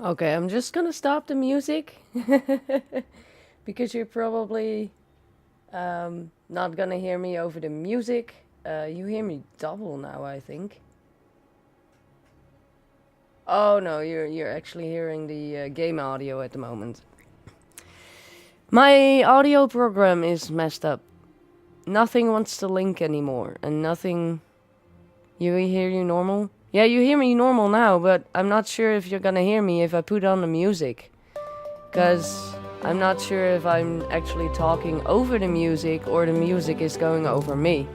Okay, I'm just gonna stop the music because you're probably not gonna hear me over the music. You hear me double now, I think. Oh no, you're actually hearing the game audio at the moment. My audio program is messed up. Nothing wants to link anymore, and nothing. You hear you normal? Yeah, you hear me normal now, but I'm not sure if you're gonna hear me if I put on the music. Because I'm not sure if I'm actually talking over the music or the music is going over me.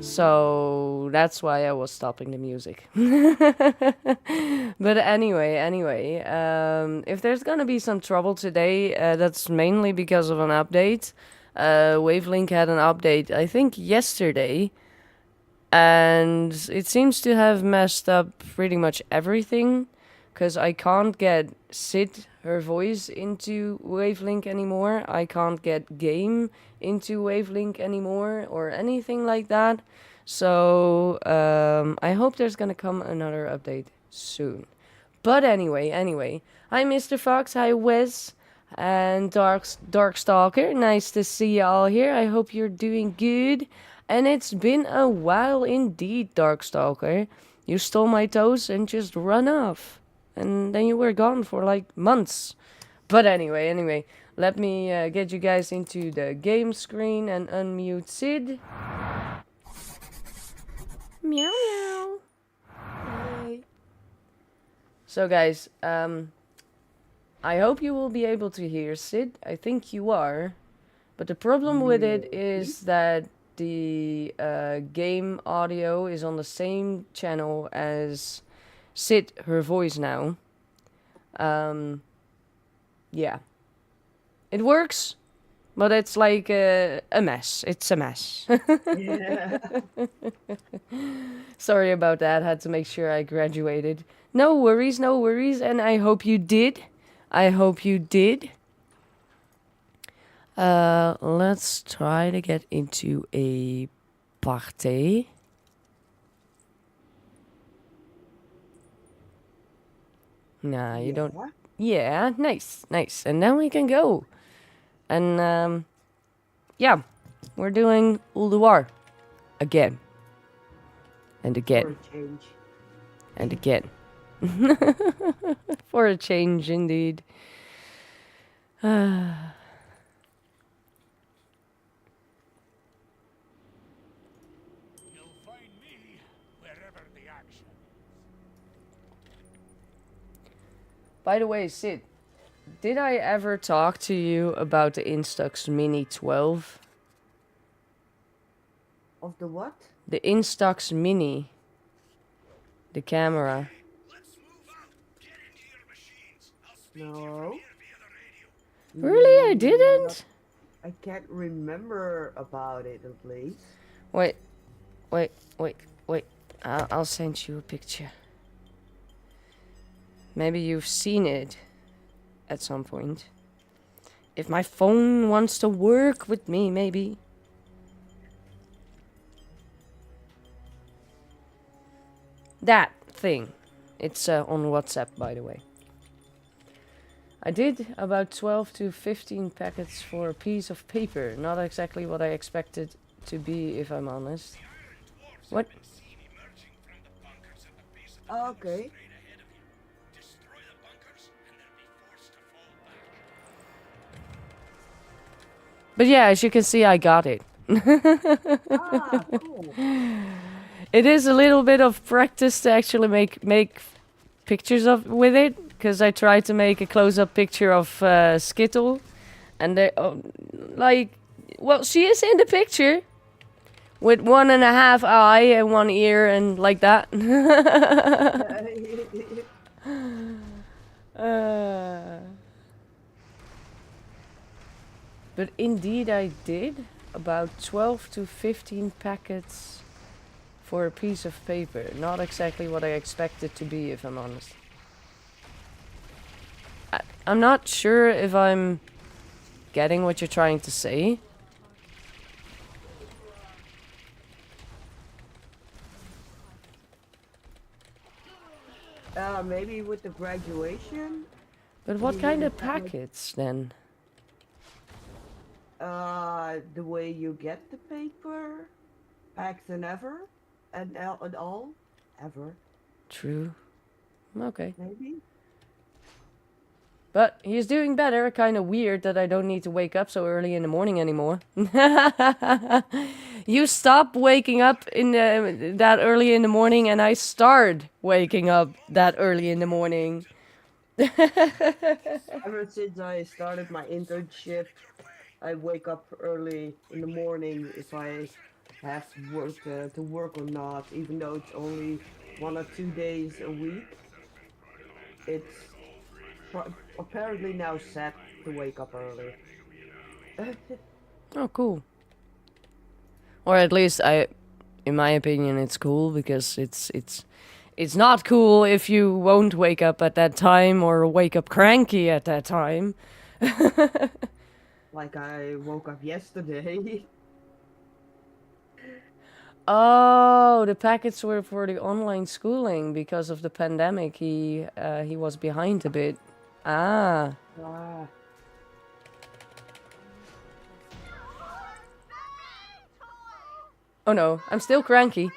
So that's why I was stopping the music. But anyway, if there's gonna be some trouble today, that's mainly because of an update. Wavelink had an update, I think yesterday, and it seems to have messed up pretty much everything. Because I can't get Sid, her voice, into Wavelink anymore. I can't get Game into Wavelink anymore or anything like that. So I hope there's gonna come another update soon. But anyway. Hi Mr. Fox, hi Wes, and Darkstalker. Nice to see you all here. I hope you're doing good. And it's been a while indeed, Darkstalker. You stole my toes and just run off. And then you were gone for like months. But anyway, let me get you guys into the game screen and unmute Sid. Meow meow. Hey. So guys, I hope you will be able to hear Sid. I think you are. But the problem with it is that the game audio is on the same channel as Sid, her voice now. Yeah. It works, but it's like a mess. It's a mess. Yeah. Sorry about that. Had to make sure I graduated. No worries. And I hope you did. Let's try to get into a party. Nah, you don't. Yeah, nice. And then we can go. And, yeah, we're doing Ulduar. Again. And again. For a change. And again. For a change, indeed. You'll find me wherever the action. By the way, Sid, did I ever talk to you about the Instax Mini 12? Of the what? The Instax Mini. The camera. Let's move out. Get into your machines. I'll speak to you from No. here via the radio. Really? I didn't? I can't remember about it at least. Wait. I'll send you a picture. Maybe you've seen it at some point. If my phone wants to work with me, maybe. That thing. It's on WhatsApp, by the way. I did about 12 to 15 packets for a piece of paper. Not exactly what I expected to be, if I'm honest. What? Okay. But yeah, as you can see, I got it. Ah, cool. It is a little bit of practice to actually make pictures of with it, because I tried to make a close-up picture of Skittle, and they well, she is in the picture with 1.5 eye and 1 ear and like that. But indeed, I did about 12 to 15 packets for a piece of paper. Not exactly what I expected to be, if I'm honest. I'm not sure if I'm getting what you're trying to say. Maybe with the graduation. But what You kind wouldn't of have, like, packets then? the way you get the paper, back than ever, and all, ever, True. Okay. maybe. But he's doing better. Kind of weird that I don't need to wake up so early in the morning anymore. You stop waking up that early in the morning, and I start waking up that early in the morning. Ever since I started my internship, I wake up early in the morning if I have to work or not, even though it's only 1 or 2 days a week. It's apparently now set to wake up early. Oh, cool. Or at least in my opinion, it's cool because it's not cool if you won't wake up at that time or wake up cranky at that time. Like I woke up yesterday. Oh, the packets were for the online schooling because of the pandemic. He was behind a bit. Ah. Ah, Oh no, I'm still cranky.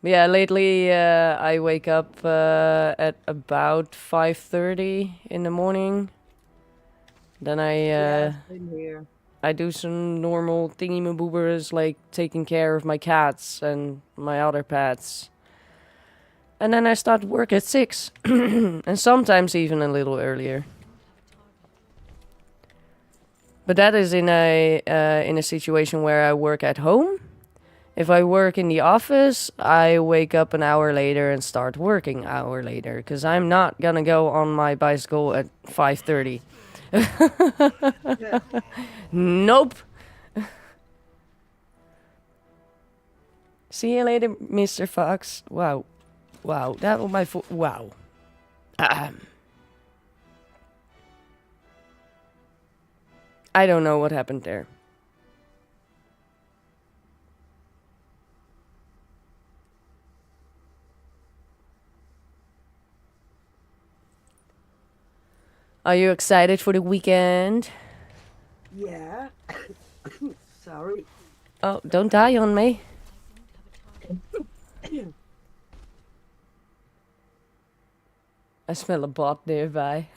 Yeah, lately I wake up at about 5:30 in the morning. Then yeah, same here. I do some normal thingy-maboobers like taking care of my cats and my other pets. And then I start work at 6. And sometimes even a little earlier. But that is in a situation where I work at home. If I work in the office, I wake up an hour later and start working an hour later. Because I'm not gonna go on my bicycle at 5:30. Yeah. Nope. See you later, Mr. Fox. Wow. Wow, that was my wow. I don't know what happened there. Are you excited for the weekend? Yeah. Sorry. Oh, don't die on me. I smell a bot nearby.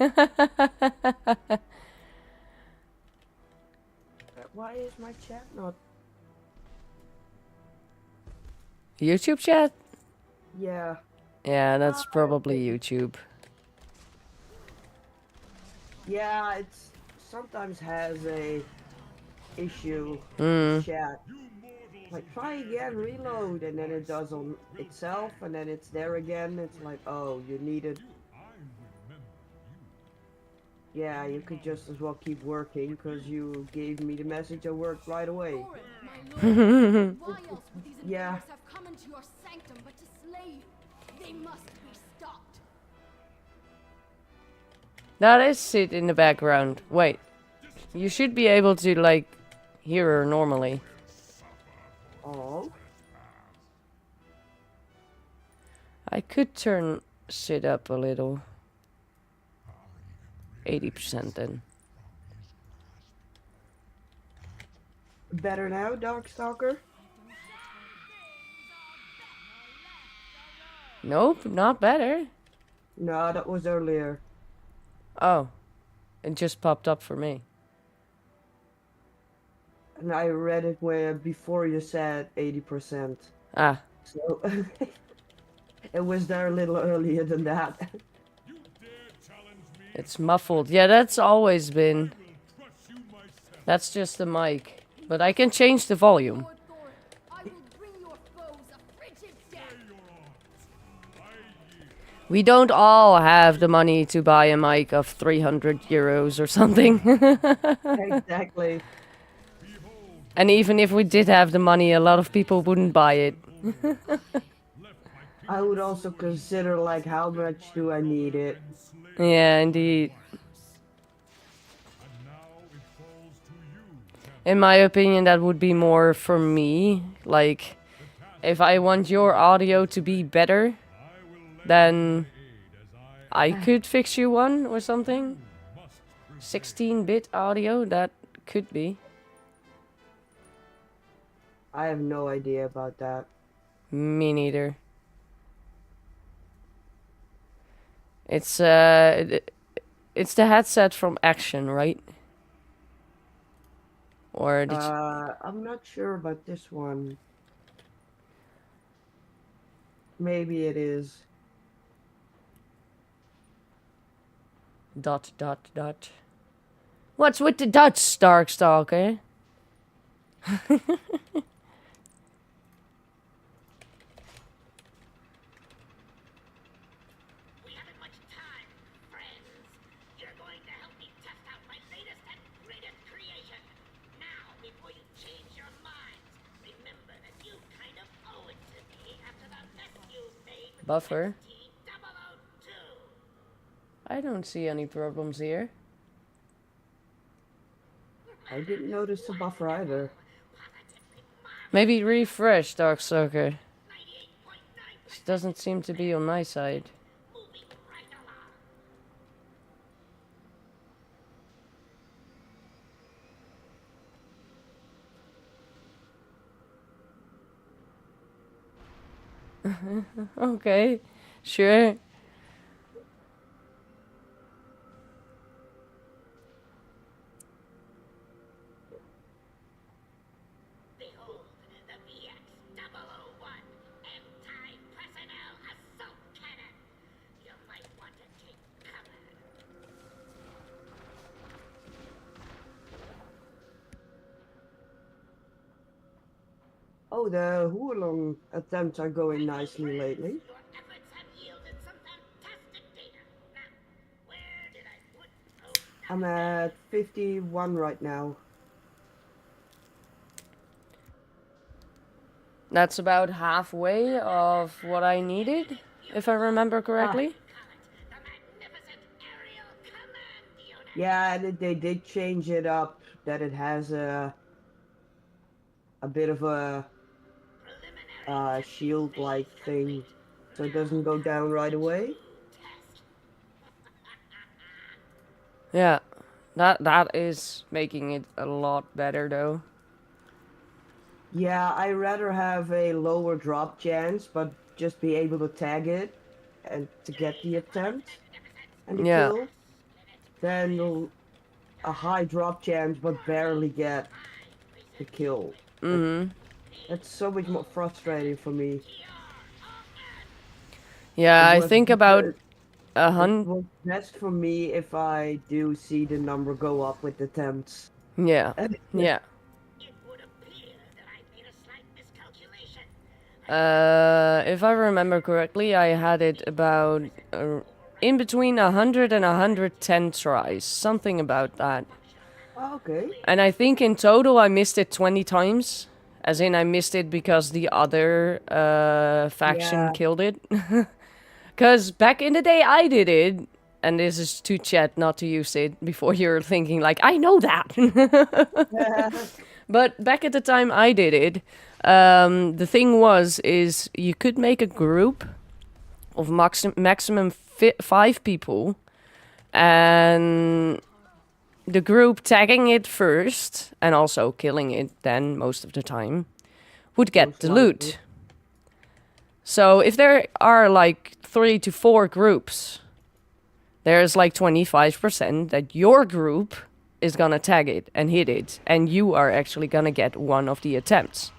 Why is my chat not? YouTube chat? Yeah. Yeah, that's probably YouTube. Yeah, it's sometimes has a issue Hmm. chat. Like try again, reload, and then it does on itself, and then it's there again. It's like, oh, you needed. Yeah, you could just as well keep working because you gave me the message. I worked right away. My lord, why else would these Yeah. invaders have come into your sanctum but to slay you? They must be stopped. That is it in the background. Wait. You should be able to, like, hear her normally. Oh. I could turn sit up a little. 80% then. Better now, Darkstalker? Nope, not better. No, that was earlier. Oh. It just popped up for me. And I read it where before you said 80%. Ah. So it was there a little earlier than that. It's muffled. Yeah, that's always been. That's just the mic. But I can change the volume. Lord Thor, I will bring your foes a frigid death. We don't all have the money to buy a mic of 300 euros or something. Exactly. And even if we did have the money, a lot of people wouldn't buy it. I would also consider like how much do I need it? Yeah, indeed. In my opinion, that would be more for me. Like, if I want your audio to be better, then I could fix you one or something. 16-bit audio, that could be. I have no idea about that. Me neither. It's it's the headset from Action, right? Or did you... I'm not sure about this one. Maybe it is. Dot. What's with the Dutch, Starkstalker? We haven't much time, friends. You're going to help me test out my latest and greatest creation. Now, before you change your minds, remember that you kind of owe it to me after the mess you made with Buffer. T002. I don't see any problems here. I didn't notice the buffer either. Maybe refresh, Darkstalker. This doesn't seem to be on my side. Moving right along. Okay, sure. Behold, the VX-001 anti-personnel assault cannon. You might want to take cover. Oh, the Hoorlong attempts are going nicely lately. Your efforts have yielded some fantastic data. Now, where did I put those I'm at 51 right now. That's about halfway of what I needed, if I remember correctly. the magnificent aerial command unit? Yeah, and they did change it up, that it has a bit of a shield-like thing, so it doesn't go down right away. Yeah, that is making it a lot better though. Yeah, I rather have a lower drop chance, but just be able to tag it and to get the attempt and the Yeah. kill, than a high drop chance but barely get the kill. Mm-hmm. That's so much more frustrating for me. Yeah, It I was think about better- a It hundred. was best for me if I do see the number go up with attempts. Yeah, yeah. It would appear that I made a slight miscalculation. If I remember correctly, I had it about in between 100 and 110 tries, something about that. Okay. And I think in total I missed it 20 times. As in, I missed it because the other faction Yeah. killed it. Because back in the day I did it, and this is to chat, not to use it, before you're thinking like, I know that. But back at the time I did it, the thing is you could make a group of maximum 5 people, and the group tagging it first and also killing it then most of the time would get Most the likely. loot. So if there are like 3 to 4 groups, there's like 25% that your group is gonna tag it and hit it, and you are actually gonna get one of the attempts.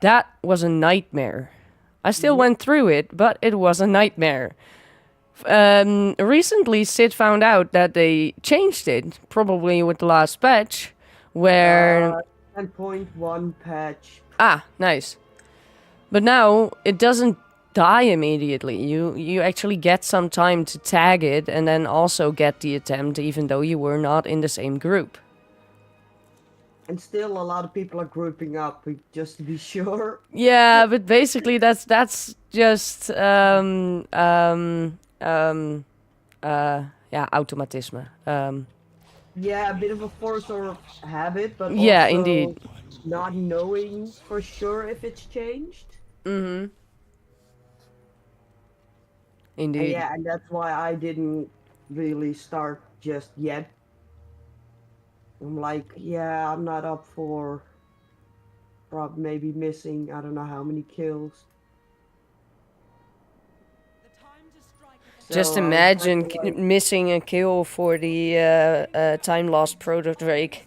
That was a nightmare. I still went through it, but it was a nightmare. Recently, Sid found out that they changed it, probably with the last patch, where... 10.1 patch. Ah, nice. But now, it doesn't die immediately. You actually get some time to tag it, and then also get the attempt, even though you were not in the same group. And still a lot of people are grouping up, just to be sure. Yeah, but basically that's just yeah, automatisme. yeah, a bit of a force or habit, but Yeah, indeed. also not knowing for sure if it's changed. Mm-hmm. And Indeed. yeah, and that's why I didn't really start just yet. I'm like, yeah, I'm not up for probably maybe missing I don't know how many kills. Just So I was kind imagine of like, missing a kill for the time lost proto Drake.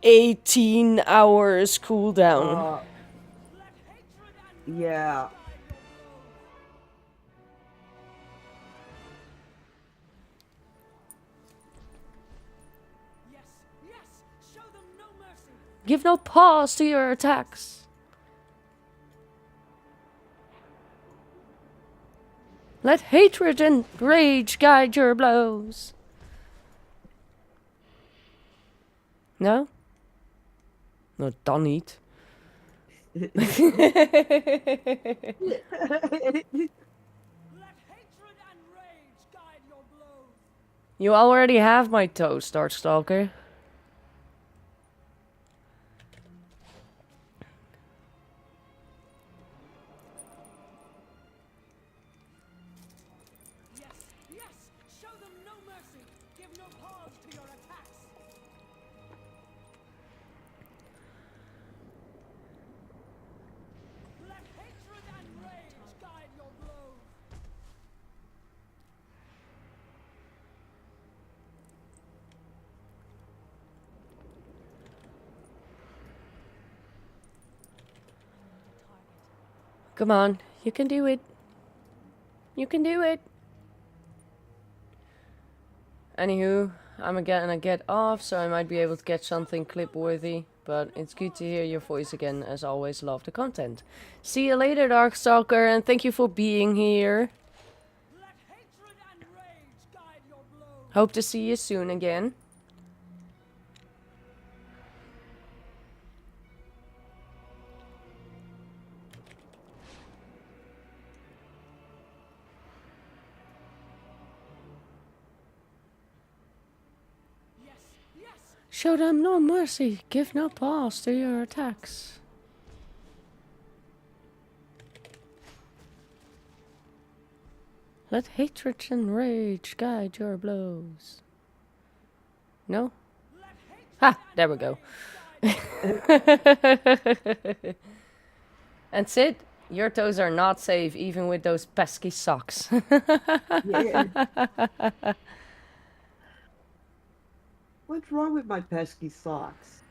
18 hours cooldown. uh, yeah, Give no pause to your attacks. Let hatred and rage guide your blows. No? No, dan niet. You already have my toast, Darkstalker. Come on, you can do it. You can do it. Anywho, I'm gonna get off, so I might be able to get something clip-worthy. But it's good to hear your voice again. As always, love the content. See you later, Darkstalker, and thank you for being here. Hope to see you soon again. Show them no mercy, give no pause to your attacks. Let hatred and rage guide your blows. No? Ha! There we go. And Sid, your toes are not safe even with those pesky socks. yeah. What's wrong with my pesky socks?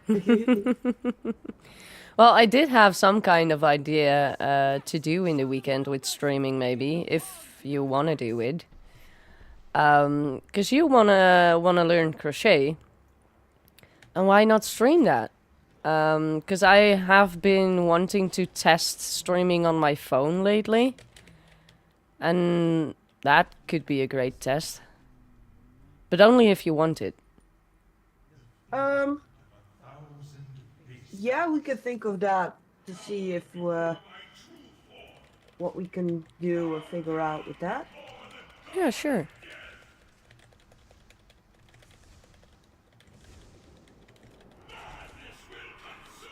Well, I did have some kind of idea to do in the weekend with streaming, maybe, if you want to do it. Because you wanna learn crochet, and why not stream that? Because I have been wanting to test streaming on my phone lately, and that could be a great test. But only if you want it. Yeah, we could think of that to see if what we can do or figure out with that. Yeah, sure.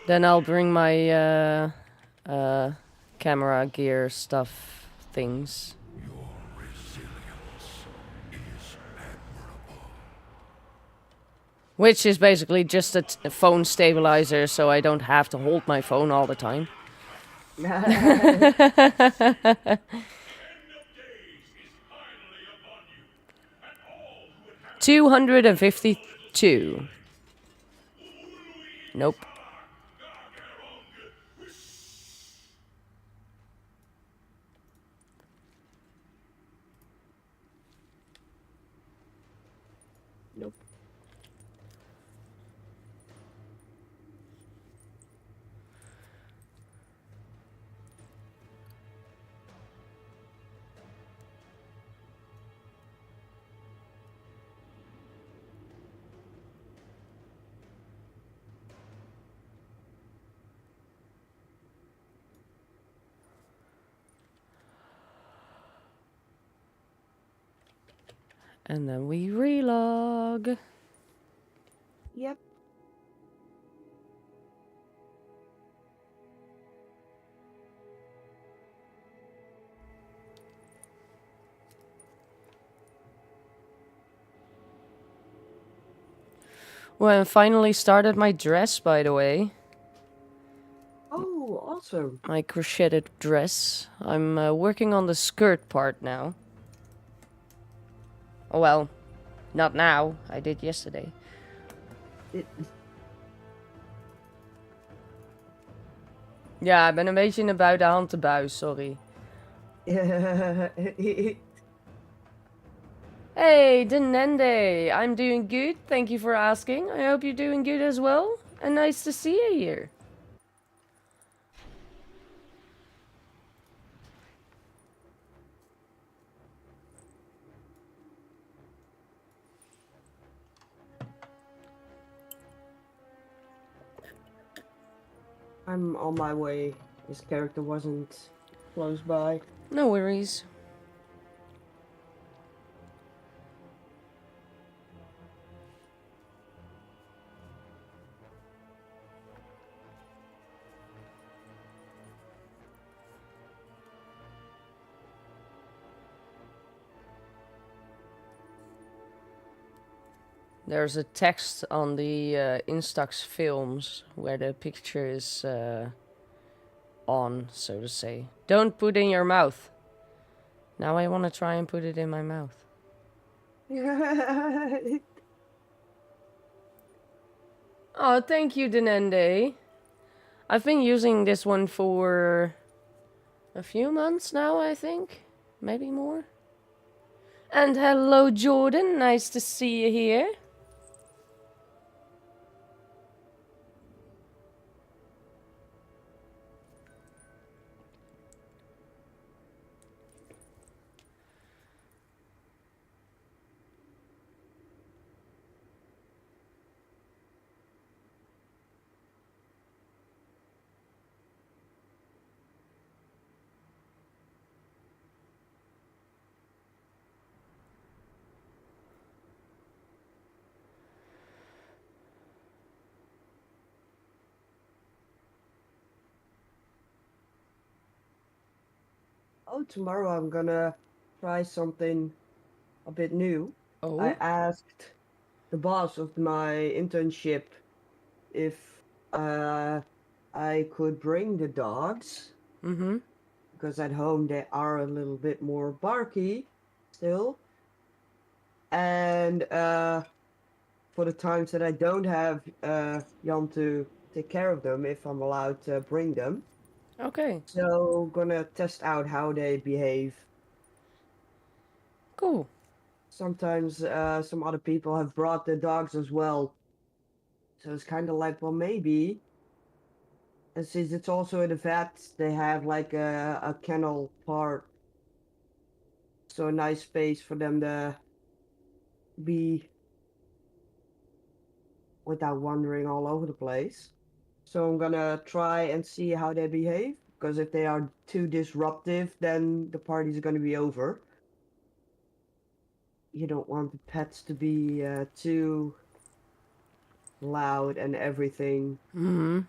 Then I'll bring my camera gear stuff things. Which is basically just a phone stabilizer, so I don't have to hold my phone all the time. 252. Nope. Nope. And then we relog. Yep. Well, I finally started my dress, by the way. Oh, awesome. My crocheted dress. I'm working on the skirt part now. Oh well, not now. I did yesterday. It, Ja, ik ben een beetje in de bui de hand te bui, sorry. Hey, Denende. I'm doing good. Thank you for asking. I hope you're doing good as well. And nice to see you here. I'm on my way. This character wasn't close by. No worries. There's a text on the Instax films where the picture is on, so to say. Don't put in your mouth. Now I want to try and put it in my mouth. Oh, thank you, Denende. I've been using this one for a few months now, I think. Maybe more. And hello, Jordan. Nice to see you here. Oh, tomorrow I'm gonna try something a bit new. Oh. I asked the boss of my internship if I could bring the dogs, Mm-hmm. because at home they are a little bit more barky still. And for the times that I don't have Jan to take care of them, if I'm allowed to bring them. Okay. So gonna test out how they behave. Cool. Sometimes some other people have brought their dogs as well. So it's kind of like, well, maybe. And since it's also in the vet, they have like a kennel part. So a nice space for them to be without wandering all over the place. So I'm gonna try and see how they behave. Because if they are too disruptive, then the party's gonna be over. You don't want the pets to be too loud and everything. Mm-hmm.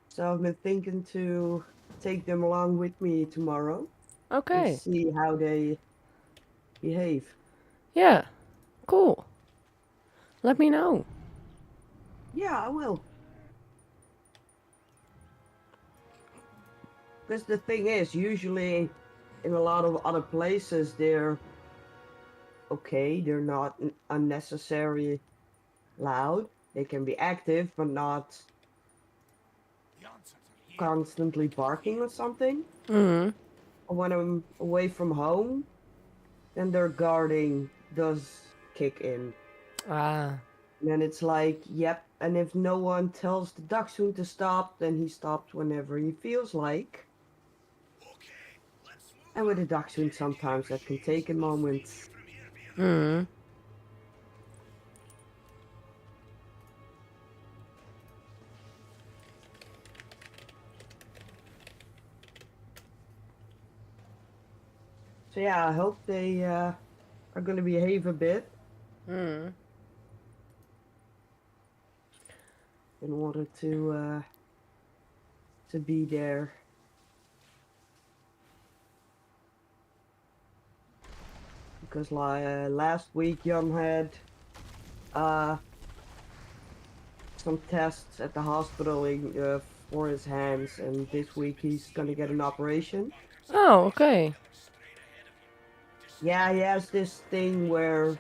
So I've been thinking to take them along with me tomorrow and Okay. see how they behave. Yeah. Cool. Let me know. Yeah, I will. Because the thing is, usually in a lot of other places, they're okay, they're not unnecessarily loud. They can be active, but not constantly barking or something. Mm-hmm. When I'm away from home, then their guarding does kick in. Ah. And then it's like, yep, and if no one tells the dachshund to stop, then he stops whenever he feels like. And with a dachshund, sometimes that can take a moment. Mm-hmm. So So yeah, I hope they are gonna behave a bit Hmm. in order to be there. Because last week Jan had uh, some tests at the hospital for his hands, and this week he's gonna get an operation. Oh, okay. Yeah, he has this thing where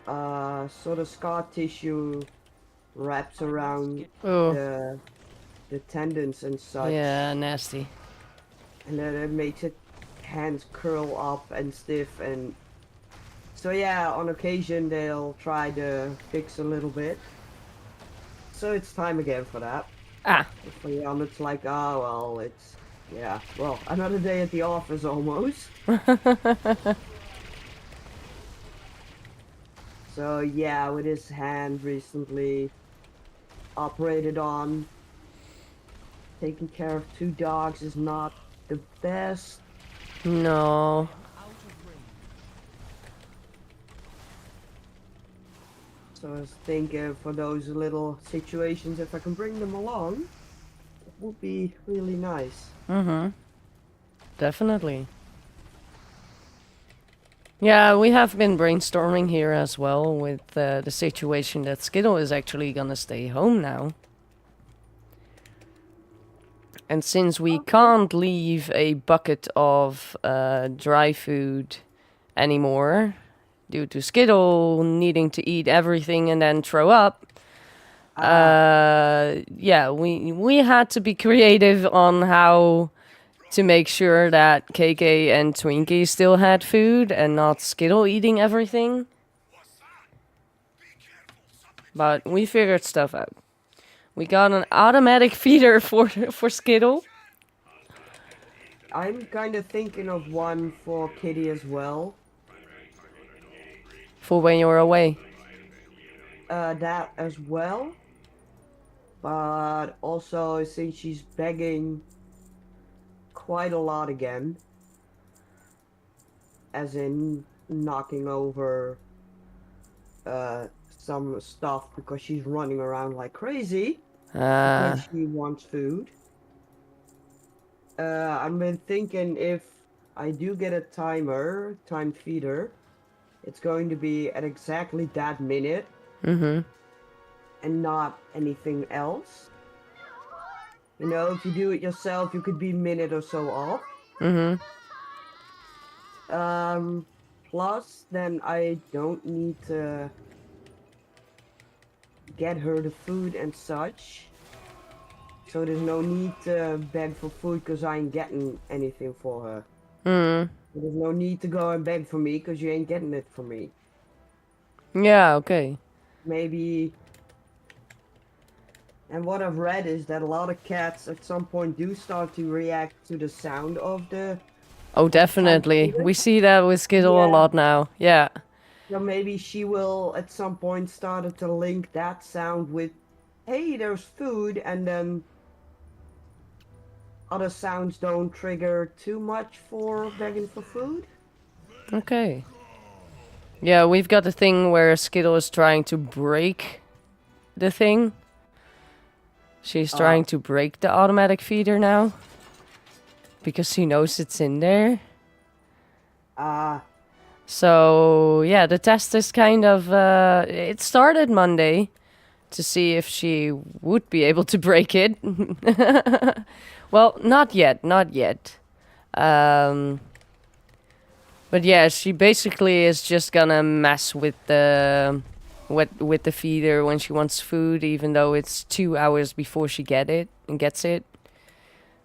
sort of scar tissue wraps around Oh, the the tendons and such, yeah, nasty. and then it makes it hands curl up and stiff. And so yeah, on occasion they'll try to fix a little bit. So it's time again for that. Ah. For Jan, it's like, oh well, it's yeah, well, another day at the office almost. So yeah, with his hand recently operated on, taking care of 2 dogs is not the best. No. So I was thinking for those little situations, if I can bring them along, it would be really nice. Mm-hmm. Definitely. Yeah, we have been brainstorming here as well with the situation that Skittle is actually gonna stay home now. And since we can't leave a bucket of dry food anymore, due to Skittle needing to eat everything and then throw up, yeah, we had to be creative on how to make sure that KK and Twinkie still had food and not Skittle eating everything. But we figured stuff out. We got an automatic feeder for Skittle. I'm kind of thinking of one for Kitty as well. For when you're away. That as well. But also, since she's begging quite a lot again, as in knocking over some stuff because she's running around like crazy because she wants food. I've been thinking if I do get a timed feeder, it's going to be at exactly that minute. Mm-hmm. And not anything else. You know, if you do it yourself, you could be a minute or so off. Mm-hmm. Plus, then I don't need to get her the food and such. So there's no need to beg for food because I ain't getting anything for her. Mm. There's no need to go and beg for me because you ain't getting it for me. Yeah, okay. Maybe. And what I've read is that a lot of cats at some point do start to react to the sound of the... Oh, definitely. We see that with Skittle a lot now. Yeah. So maybe she will at some point start to link that sound with, hey, there's food, and then other sounds don't trigger too much for begging for food. Okay. Yeah, we've got the thing where Skittle is trying to break the thing. She's trying to break the automatic feeder now. Because she knows it's in there. So, yeah, the test is kind of... it started Monday to see if she would be able to break it. Well, not yet. But yeah, she basically is just gonna mess with the feeder when she wants food, even though it's 2 hours before she gets it.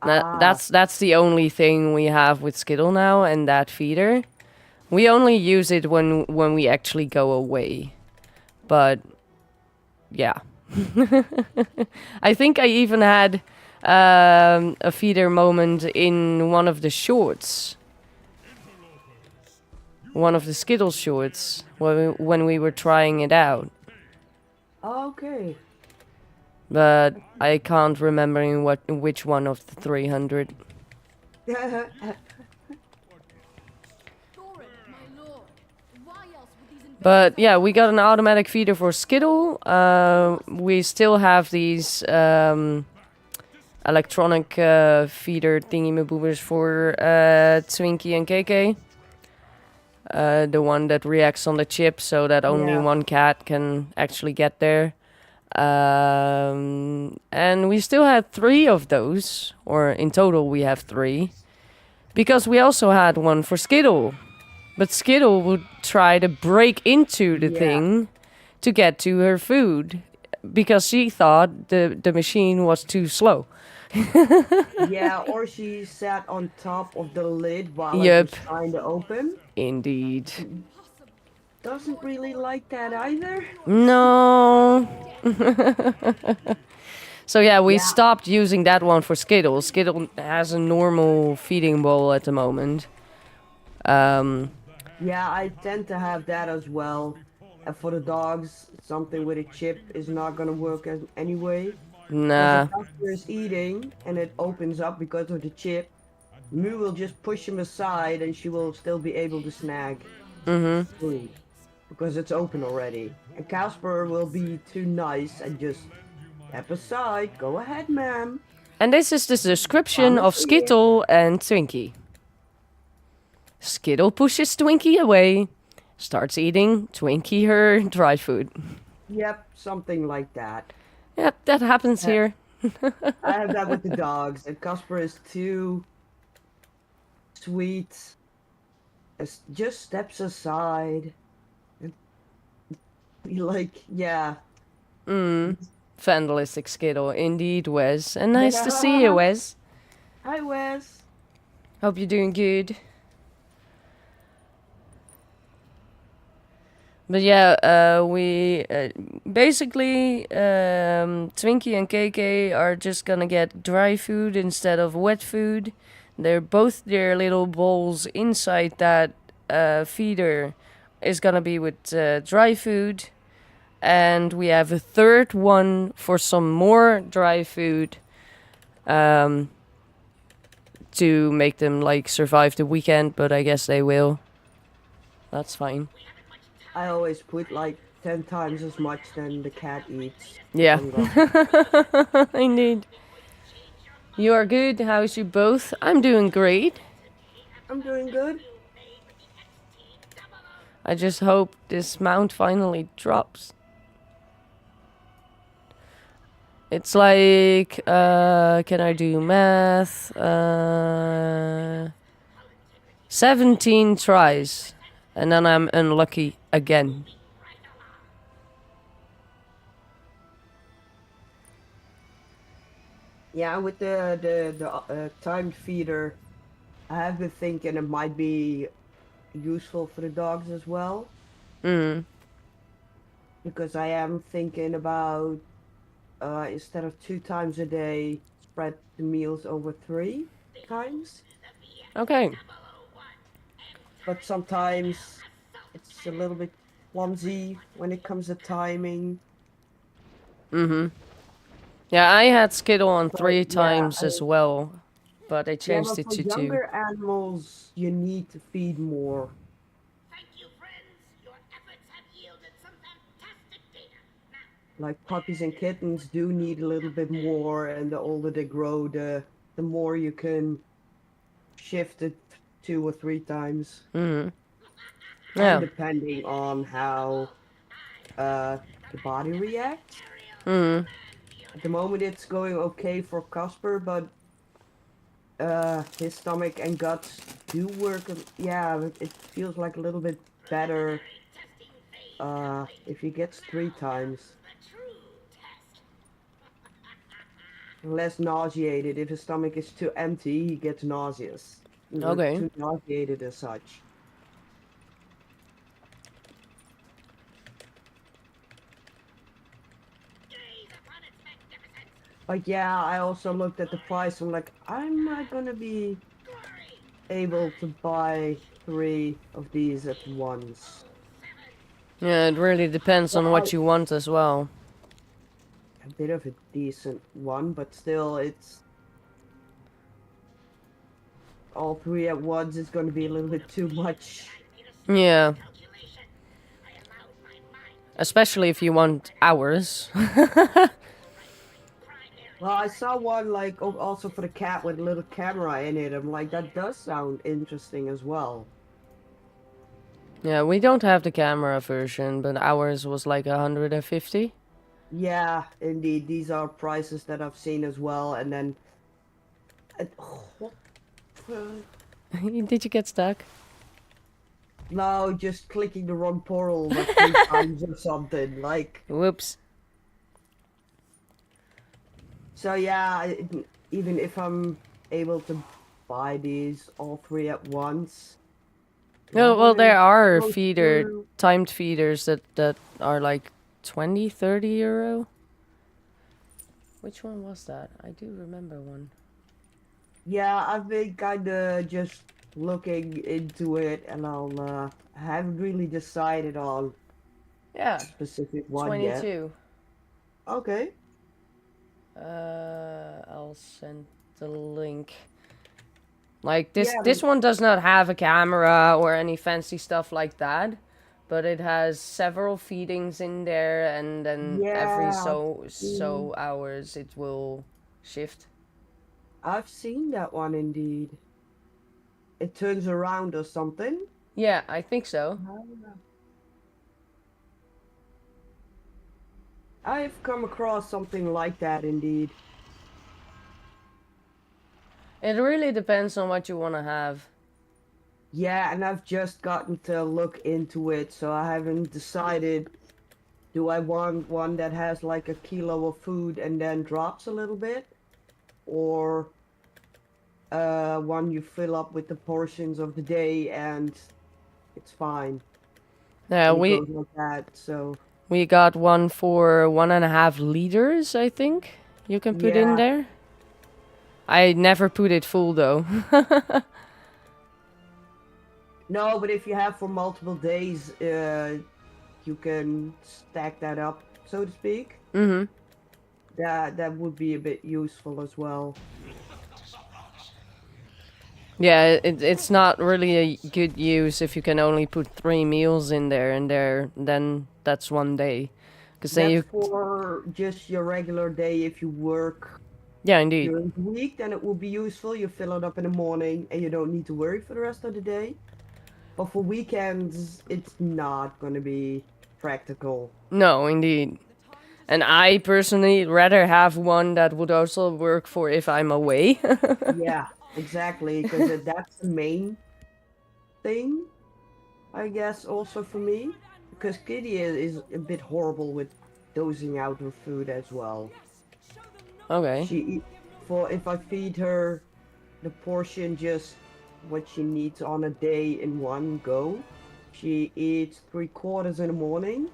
That's the only thing we have with Skittle now and that feeder. We only use it when we actually go away. But yeah. I think I even had a feeder moment in one of the shorts. One of the Skittle shorts when we were trying it out. Okay. But I can't remember which one of the 300. Why else would these But yeah, we got an automatic feeder for Skittle. We still have these electronic feeder thingy-maboobers for Twinkie and KK. The one that reacts on the chip so that only Yeah. one cat can actually get there. And we still had 3 of those, or in total we have 3. Because we also had one for Skittle. But Skittle would try to break into the Yeah. thing to get to her food. Because she thought the machine was too slow. Yeah, or she sat on top of the lid while it Yep. was trying to open. Indeed. Doesn't really like that either. No. So yeah, we Yeah. stopped using that one for Skittle. Skittle has a normal feeding bowl at the moment. Yeah, I tend to have that as well. And for the dogs, something with a chip is not gonna work anyway. Nah. If the customer is eating and it opens up because of the chip, Moo will just push him aside and she will still be able to snag food because it's open already. And Casper will be too nice and just step aside. Go ahead, ma'am. And this is the description of Honestly, Skittle and Twinkie. Skittle pushes Twinkie away, starts eating Twinkie her dry food. Yep, something like that. Yep, that happens here. I have that with the dogs, and Casper is too sweet. Just steps aside. And like, yeah. Vandalistic Skittle, indeed, Wes. And nice to see you, Wes. Hi, Wes. Hope you're doing good. But yeah, we basically Twinkie and KK are just gonna get dry food instead of wet food. They're both their little bowls inside that feeder is gonna be with dry food, and we have a third one for some more dry food to make them like survive the weekend. But I guess they will. That's fine. I always put like 10 times as much than the cat eats. Yeah. on the- Indeed. You are good. How's you both? I'm doing great. I'm doing good. I just hope this mount finally drops. It's like, can I do math? 17 tries. And then I'm unlucky again. Yeah, with the timed feeder, I have been thinking it might be useful for the dogs as well. Because I am thinking about instead of 2 times a day, spread the meals over 3 times. Okay. But sometimes it's a little bit clumsy when it comes to timing. Yeah, I had Skittle on 3 yeah, times as well. But I Yeah, changed but it for to 2. younger animals, you need to feed more. Thank you, friends. Your efforts have yielded some fantastic data. Now, Like puppies and kittens do need a little bit more, and the older they grow, the more you can shift it 2 or 3 times. Yeah. And depending on how the body reacts. At the moment it's going okay for Casper, but his stomach and guts do work. Yeah, it feels like a little bit better if he gets 3 times. Less nauseated. If his stomach is too empty, he gets nauseous. Okay. Too nauseated as such. But yeah, I also looked at the price. I'm like, I'm not gonna be able to buy 3 of these at once. Yeah, it really depends on what you want as well. A bit of a decent one, but still, it's all 3 at once is going to be a little bit too much. Yeah. Especially if you want hours. Well, I saw one like also for the cat with a little camera in it. I'm like, that does sound interesting as well. Yeah, we don't have the camera version, but ours was like 150. Yeah, indeed. These are prices that I've seen as well. And then, what? Did you get stuck? No, just clicking the wrong portal like 3 times or something. Like, Whoops. so yeah, even if I'm able to buy these all 3 at once. No, well, wouldn't there are go feeder, through- timed feeders that are like 20, 30 euro. Which one was that? I do remember one. Yeah, I've been kinda just looking into it and I haven't really decided on Yeah, a specific one yet. 22. Okay. I'll send the link. Like this, Yeah, this one does not have a camera or any fancy stuff like that, but it has several feedings in there, and then every yeah, so hours it will shift. I've seen that one indeed. It turns around or something. Yeah, I think so. I've come across something like that indeed. It really depends on what you want to have. Yeah, and I've just gotten to look into it, so I haven't decided. Do I want one that has like a kilo of food and then drops a little bit? Or one you fill up with the portions of the day and it's fine. Yeah, And it goes like that, so we got one for 1.5 liters, I think. You can put in yeah. there. I never put it full though. No, but if you have for multiple days, you can stack that up, so to speak. Mm-hmm. That would be a bit useful as well. Yeah, it's not really a good use if you can only put 3 meals in there, and then that's one day. Because then That's you... for just your regular day. If you work Yeah, indeed. during the week, then it will be useful. You fill it up in the morning and you don't need to worry for the rest of the day. But for weekends, it's not going to be practical. No, indeed. And I personally rather have one that would also work for if I'm away. Yeah, exactly, because that's the main thing, I guess, also for me. Because Kitty is a bit horrible with dosing out her food as well. Okay. If I feed her the portion just what she needs on a day in one go, she eats 3/4 in the morning.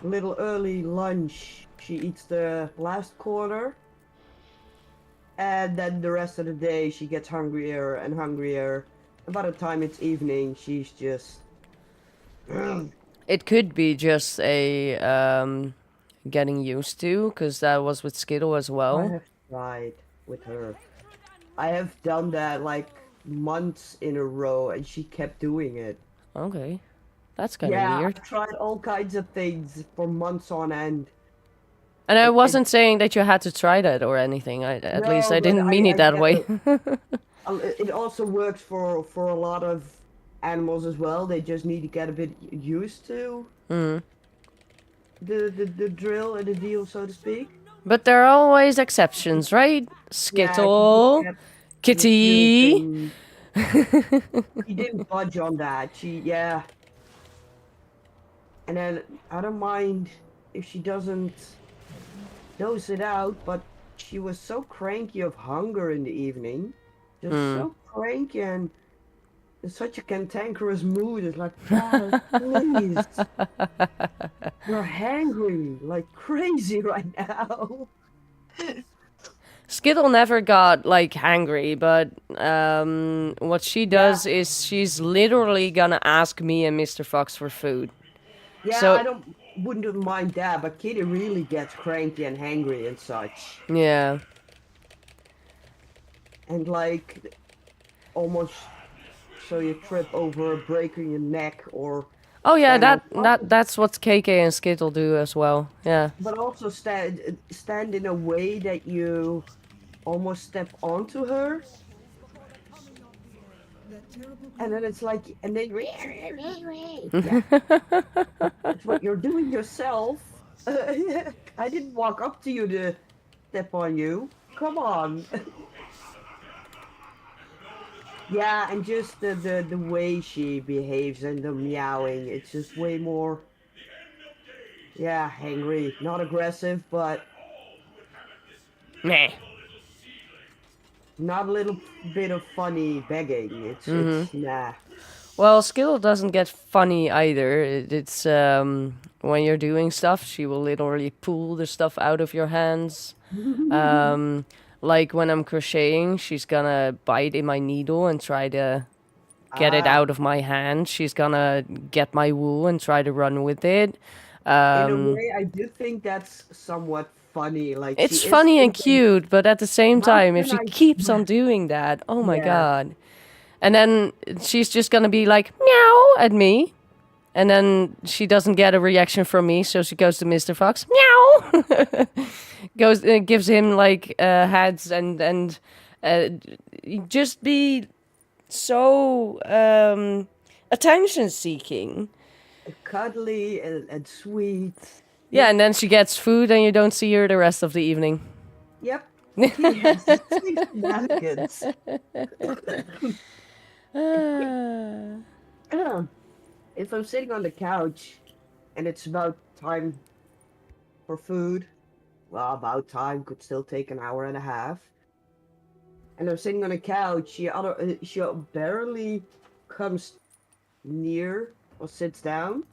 A little early lunch, she eats the last quarter. And then the rest of the day, she gets hungrier and hungrier. And by the time it's evening, she's just... It could be just a getting used to, because that was with Skittle as I well. have tried with her. I have done that like months in a row, and she kept doing it. Okay. That's kind of Yeah, weird. I've tried all kinds of things for months on end. And I wasn't saying that you had to try that or anything. At least No, I but didn't mean it that get way. it also works for a lot of animals as well. They just need to get a bit used to Mm. the drill and the deal, so to speak. But there are always exceptions, right? Skittle, Yeah, Kitty. refusing. She didn't budge on that. Yeah. And then I don't mind if she doesn't dose it out, but she was so cranky of hunger in the evening. Just so cranky and in such a cantankerous mood. It's like, God, please. You're hangry like crazy right now. Skittle never got like hangry, but what she does is she's literally gonna ask me and Mr. Fox for food. Yeah, So- I wouldn't mind that, but Kitty really gets cranky and hangry and such. Yeah. And like almost so you trip over breaking your neck or Oh yeah, stand on top that's what KK and Skittle do as well. Yeah. but also stand in a way that you almost step onto her, and then it's like, and then yeah, that's what you're doing yourself. I didn't walk up to you to step on you. Come on. Yeah, and just the way she behaves and the meowing, it's just way more, yeah, angry, not aggressive, but Meh. not a little bit of funny begging. It's nah. Well, Skittle doesn't get funny either. It's when you're doing stuff, she will literally pull the stuff out of your hands. Um, like when I'm crocheting, she's gonna bite in my needle and try to get it Ah, out of my hand. She's gonna get my wool and try to run with it. in a Um, way, I do think that's somewhat funny. Like she it's is funny and thinking, cute, but at the same how time, if can she I? keeps on doing that, oh my Yeah. god. And then she's just gonna be like, meow at me. And then she doesn't get a reaction from me, so she goes to Mr. Fox. Meow. Goes gives him like heads and uh, just be so attention seeking. Cuddly and sweet. Yeah, and then she gets food, and you don't see her the rest of the evening. Yep. Yes, shenanigans. If I'm sitting on the couch and it's about time for food, well, about time could still take an hour and a half. And I'm sitting on a couch, she barely comes near or sits down.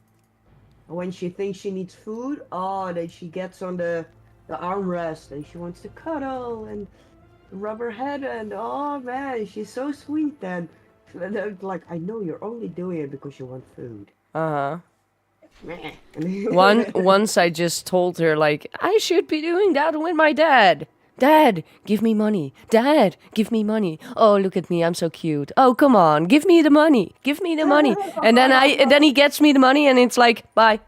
And when she thinks she needs food, oh, then she gets on the armrest and she wants to cuddle and rub her head, and oh man, she's so sweet then. And I'm like, I know you're only doing it because you want food. Uh Meh. huh. Once I just told her like I should be doing that with my dad. Dad, give me money. Dad, give me money. Oh, look at me, I'm so cute. Oh, come on, give me the money. Give me the money. And then he gets me the money, and it's like bye.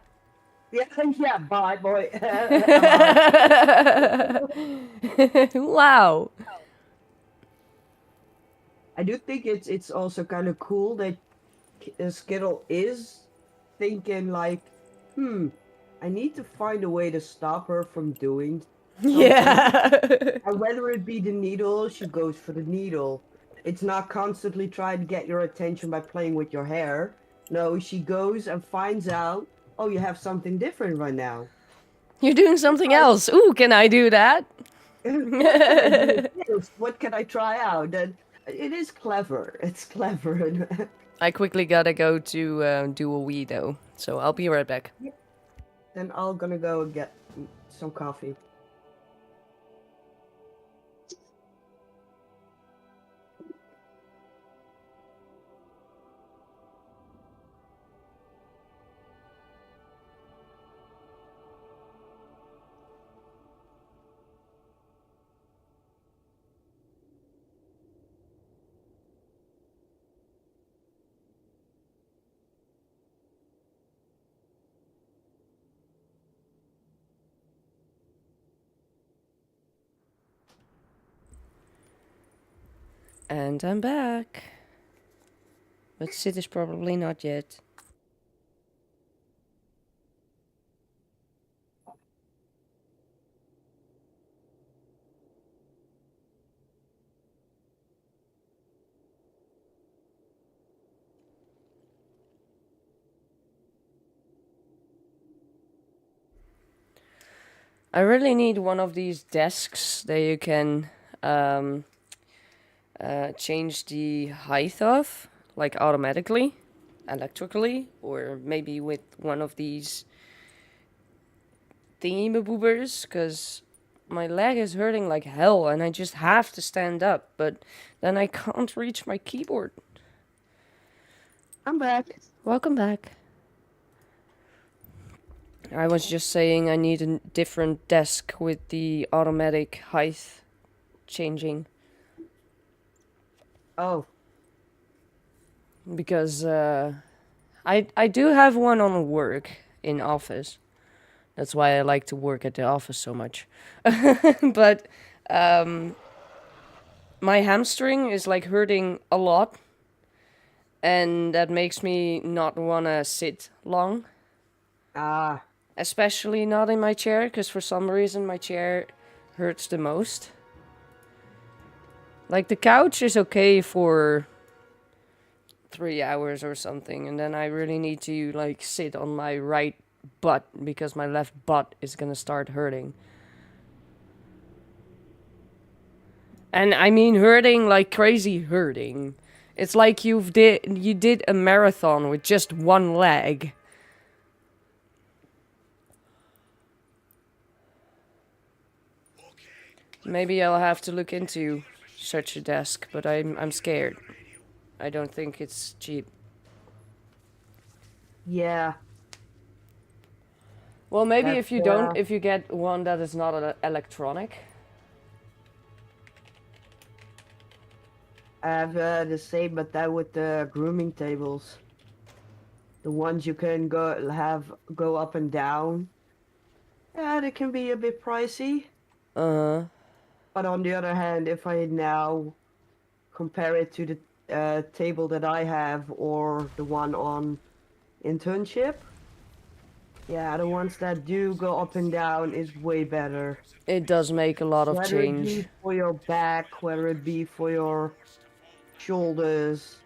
Yeah, yeah, bye, boy. Wow. I do think it's also kind of cool that Skittle is thinking like, I need to find a way to stop her from doing something. Yeah. And whether it be the needle, she goes for the needle. It's not constantly trying to get your attention by playing with your hair. No, she goes and finds out, oh, you have something different right now. You're doing something else. Ooh, can I do that? What can I try out? And it is clever. It's clever. I quickly gotta go to do a wee though, so I'll be right back. Then I'm gonna go and get some coffee. And I'm back. But Sid is probably not yet. I really need one of these desks that you can change the height of, like automatically, electrically, or maybe with one of these thingy-maboobers, because my leg is hurting like hell and I just have to stand up, but then I can't reach my keyboard. I'm back. Welcome back. I was just saying I need a different desk with the automatic height changing. Oh, Because I do have one on work in office. That's why I like to work at the office so much. But my hamstring is like hurting a lot, and that makes me not want to sit long, Ah, especially not in my chair, because for some reason my chair hurts the most. Like the couch is okay for 3 hours or something, and then I really need to like sit on my right butt because my left butt is gonna start hurting. And I mean hurting like crazy hurting. It's like you did a marathon with just one leg. Maybe I'll have to look into such a desk, but I'm scared. I don't think it's cheap. yeah. Well, maybe That's, if you get one that is not electronic. I have the same, but that with the grooming tables. The ones you can go up and down. Yeah, they can be a bit pricey. Uh-huh. But on the other hand, if I now compare it to the table that I have or the one on internship, yeah, the ones that do go up and down is way better. It does make a lot of Whether it be change. for your back, whether it be for your shoulders.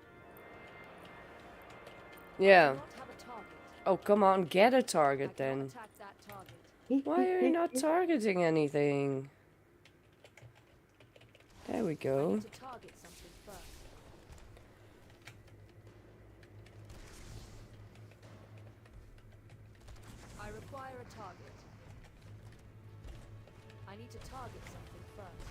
Yeah. Do not have a target. Oh, come on, get a I target cannot then. attack that target. Why are you not targeting anything? There we I go. need to target something first. I require a target. I need to target something first.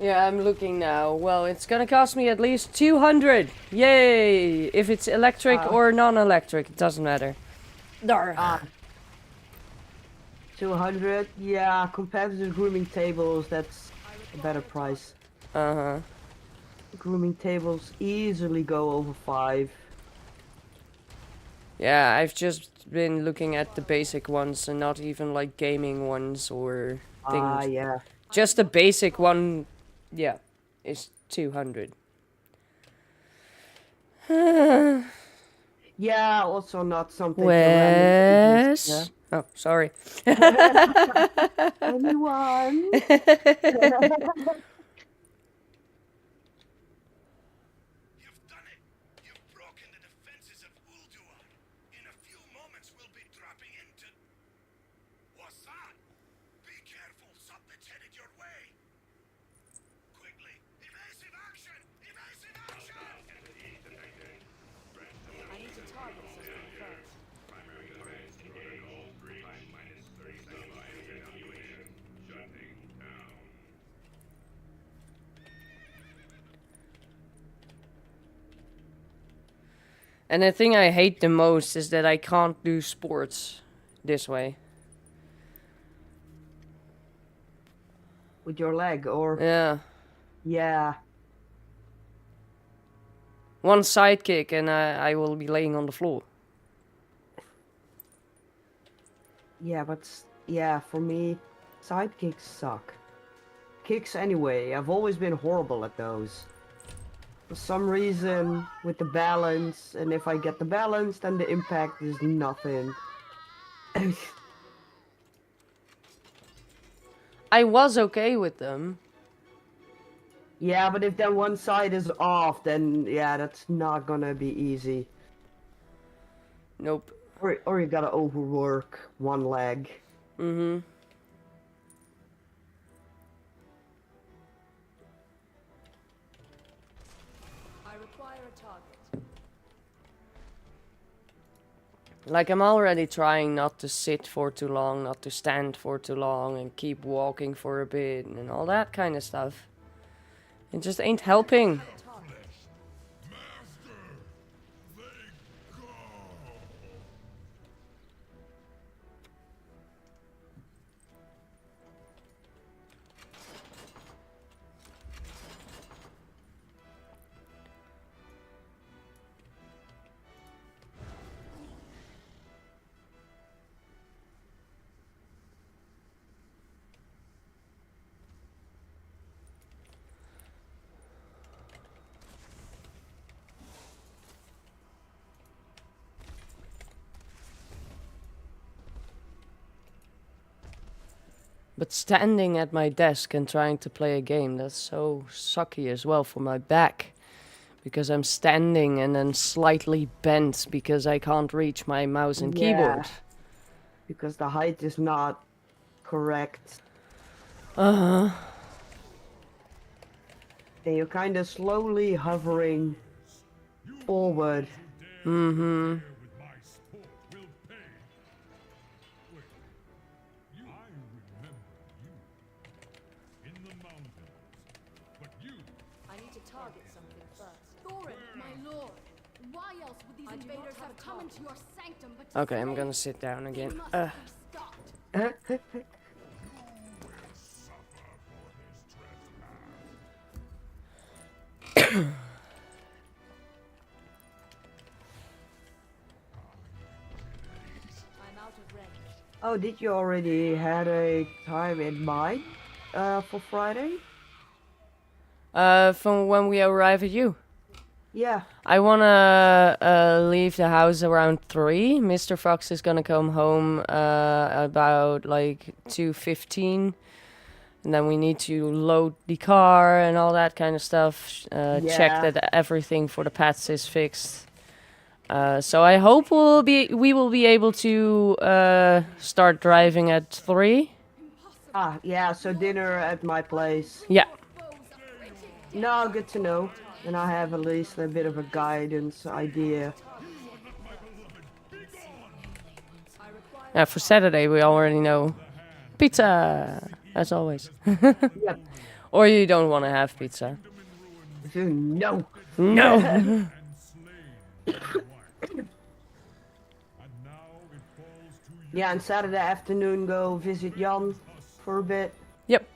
Yeah, I'm looking now. Well, it's gonna cost me at least 200. Yay! If it's electric or non-electric, it doesn't matter. Dar. 200, yeah, compared to the grooming tables, that's a better price. Uh-huh. Grooming tables easily go over 5. Yeah, I've just been looking at the basic ones and not even like gaming ones or things. Yeah. Just the basic one, yeah, is 200. Yeah, also not something Wes. Oh, sorry. Anyone? You've done it! You've broken the defenses of Ulduar! In a few moments we'll be dropping into... What's that? Be careful, something's headed your way! Quickly! Evasive action! Evasive action! I need to target something first. And the thing I hate the most is that I can't do sports this way. With your leg, or... Yeah. Yeah. One sidekick and I will be laying on the floor. Yeah, but... Yeah, for me, sidekicks suck. Kicks anyway, I've always been horrible at those. For some reason, with the balance, and if I get the balance, then the impact is nothing. I was okay with them. Yeah, but if then one side is off, then yeah, that's not gonna be easy. Nope. Or you gotta overwork one leg. Mm-hmm. I require a target. Like, I'm already trying not to sit for too long, not to stand for too long, and keep walking for a bit, and all that kind of stuff. It just ain't helping. Target. But standing at my desk and trying to play a game, that's so sucky as well for my back. Because I'm standing and then slightly bent because I can't reach my mouse and keyboard. Because the height is not correct. Uh-huh. And you're kind of slowly hovering forward. Mm-hmm. with my sport will pay. Wait, I remember you in the mountains, but you I need to target something first. Thorin, my lord. Why else would these invaders have come into your sanctum but to Okay, I'm slay? gonna sit down They again. must be stopped. I'm out of range. Oh, did you already had a time in mind for Friday? From when we arrive at you. Yeah. I wanna leave the house around 3. Mr. Fox is gonna come home about like 2:15. And then we need to load the car and all that kind of stuff. Check Yeah. that everything for the pets is fixed. So I hope we will be able to start driving at 3. Ah, yeah, so dinner at my place. Yeah. No, good to know. And I have at least a bit of a guidance idea. Yeah, for Saturday we already know pizza, as always. Yep. Or you don't want to have pizza. No. No. and slain. And now it falls to you. Yeah, and Saturday afternoon go visit Jan for a bit. Yep.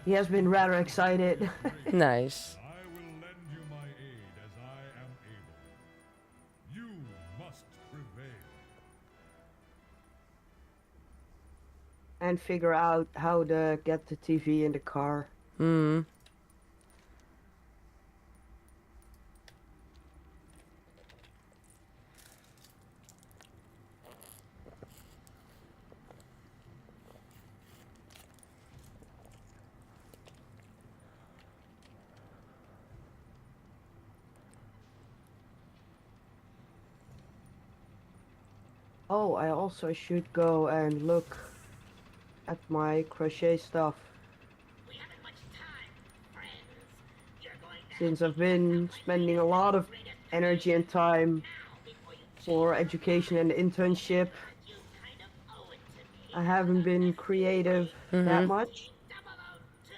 He has been rather excited. Nice. I will lend you my aid as I am able. You must prevail. And figure out how to get the TV in the car. Hmm. Oh, I also should go and look at my crochet stuff. We haven't much time, friends. You're going to Since I've been spending a lot of energy and time now before you for education and internship, you kind of owe it to me. I haven't been creative that much. 002.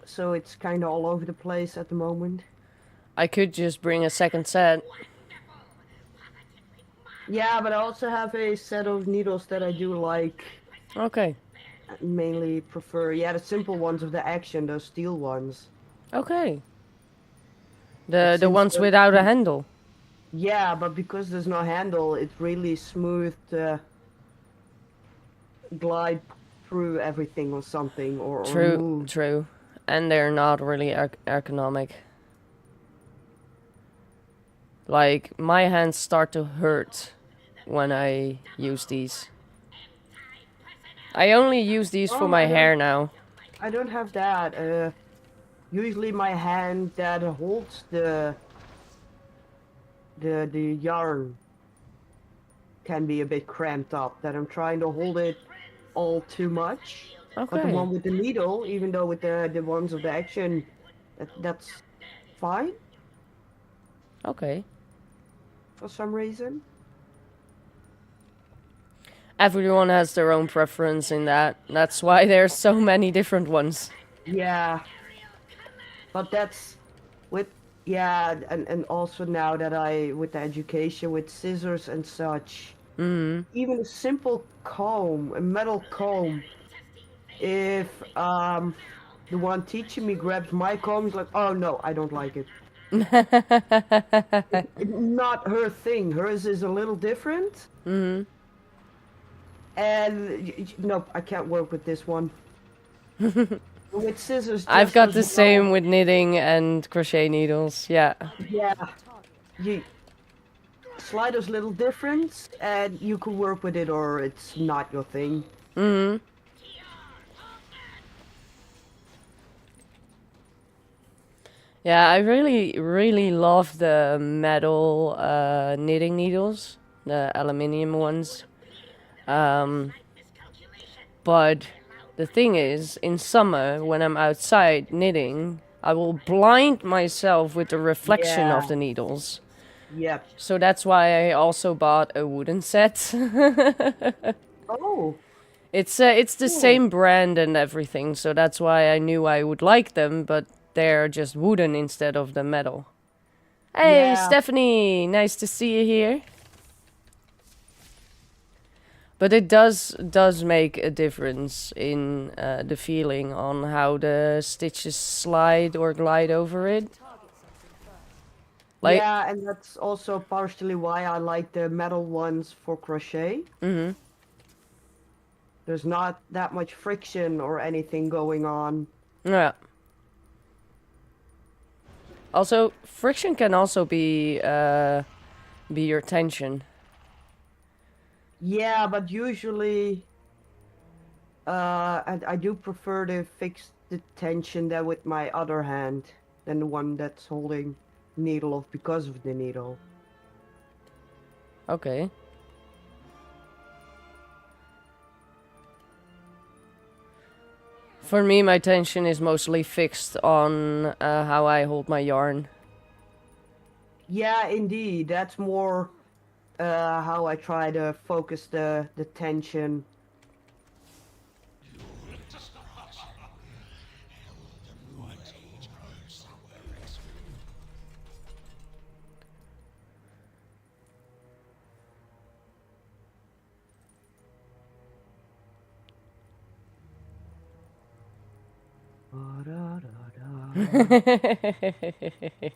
So it's kind of all over the place at the moment. I could just bring a second set. Yeah, but I also have a set of needles that I do like. Okay. Mainly prefer, yeah, the simple ones of the action, those steel ones. Okay. But The since ones the- without a handle. Yeah, but because there's no handle, it really smooth glide through everything or something, or True, move. true. And they're not really ergonomic. Like, my hands start to hurt when I use these. I only use these for Oh, my I don't- hair now. I don't have that. Usually my hand that holds the yarn can be a bit cramped up. That I'm trying to hold it all too much. But the Okay. one with the needle, even though with the ones of the action, that's fine Okay. for some reason. Everyone has their own preference in that. That's why there's so many different ones. Yeah, but that's with, yeah, and also now that with the education with scissors and such, even a simple comb, a metal comb, if the one teaching me grabs my comb, he's like, oh no, I don't like it. Not her thing. Hers is a little different. And nope, I can't work with this one. With scissors, I've just got as the well. same with knitting and crochet needles. Yeah. Yeah, you sliders little different, and you can work with it, or it's not your thing. Yeah, I really love the metal knitting needles, the aluminium ones. Um, but the thing is, in summer, when I'm outside knitting, I will blind myself with the reflection of Yeah. the needles. Yep. So that's why I also bought a wooden set. Oh. It's the Cool. same brand and everything, so that's why I knew I would like them, but they're just wooden instead of the metal. Hey, Yeah. Stephanie, nice to see you here. But it does make a difference in the feeling on how the stitches slide or glide over it. Like, Yeah, and that's also partially why I like the metal ones for crochet. mhm. There's not that much friction or anything going on. Yeah. Also, friction can also be your tension. Yeah, but usually I do prefer to fix the tension there with my other hand than the one that's holding needle off because of the needle. Okay. For me, my tension is mostly fixed on how I hold my yarn. Yeah, indeed. That's more how I try to focus the tension.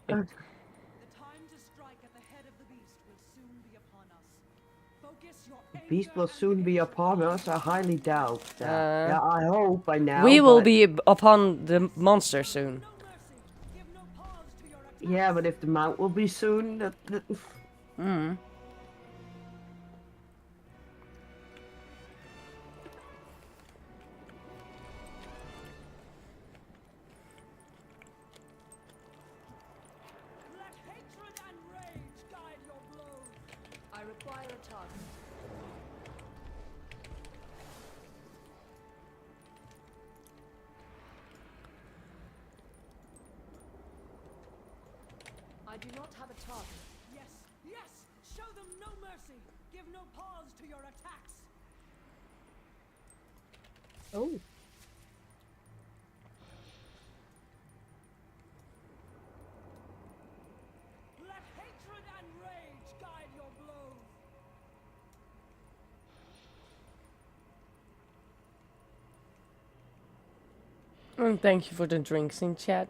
The time to strike at the head of the beast will soon be upon us. Focus your Beast anger will and soon be laser upon us. I highly doubt that. Uh, Yeah, I hope by now. we will but be upon the monster soon. no mercy. Give no pause to your attack. yeah, but if the mount will be soon, that Mm. Let hatred and rage guide your blows. I require a target. I do not have a target. Yes, yes. Show them no mercy. Give no pause to your attacks. oh. Let hatred and rage guide your blows. And thank you for the drinks in chat.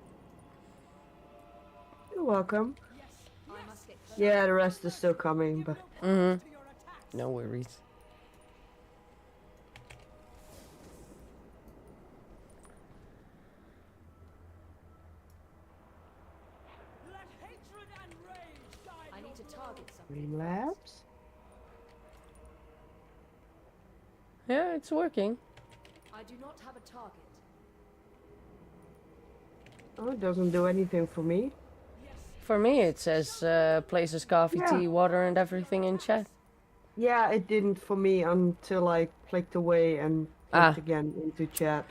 You're welcome. Yes, I must get close. Yeah, the rest is still coming, but Mhm. to your attacks. No worries. Let hatred and rage guide I your need to blows. target something. Dream Labs. Yeah, it's working. I do not have a target. Oh, it doesn't do anything for me. For me, it says places coffee, Yeah. tea, water, and everything in chat. Yeah, it didn't for me until I clicked away and Ah. clicked again into chat.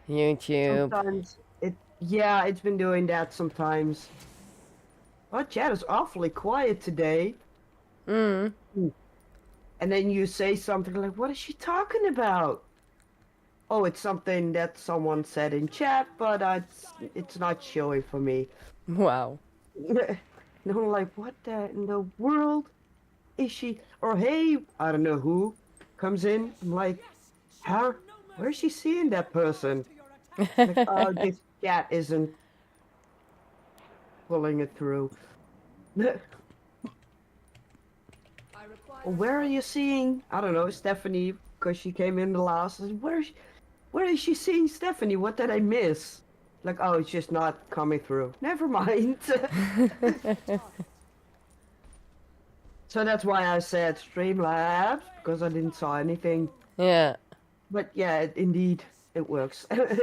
YouTube. Sometimes it's been doing that sometimes. Oh, chat is awfully quiet today. Mm. And then you say something like, what is she talking about? Oh, it's something that someone said in chat, but it's not showing for me. Wow. And I'm like, what in the world is she? Or hey, I don't know who comes in. I'm like, huh? Where is she seeing that person? Like, oh, this chat isn't pulling it through. I require Well, where are you seeing? I don't know, Stephanie, because she came in the last. I said, where is she seeing Stephanie? What did I miss? Like, oh, it's just not coming through. Never mind. So that's why I said Streamlabs, because I didn't saw anything. Yeah. But yeah, indeed, it works. No mercy.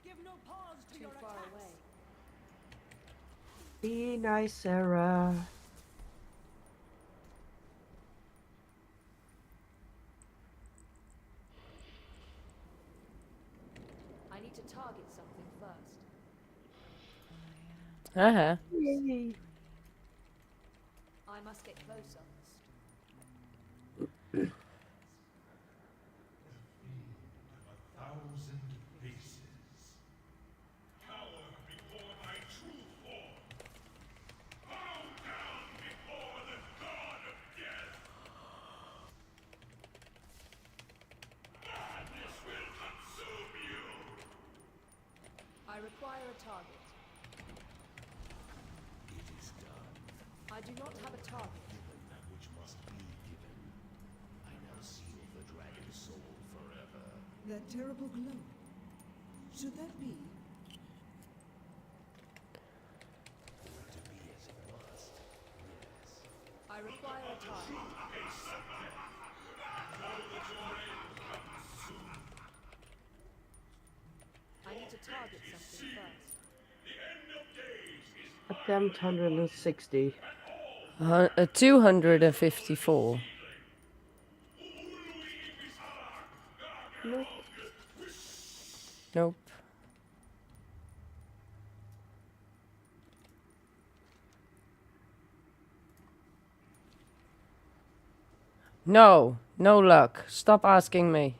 Give no pause to too your far attacks. away. Be nice, Sarah. I need to target something first. Uh-huh. Yay. I must get closer. Thousand faces. Cower before my true form. Bow down before the god of death. Madness will consume you. I require a target. It is done. I do not have a target. That which must be given. I now seal the dragon's soul forever. That terrible glow. Should that be? For it to be as it must. Yes. I require a target. I need to target something first. Attempt 160. 254. Nope. Nope. No. No luck. Stop asking me.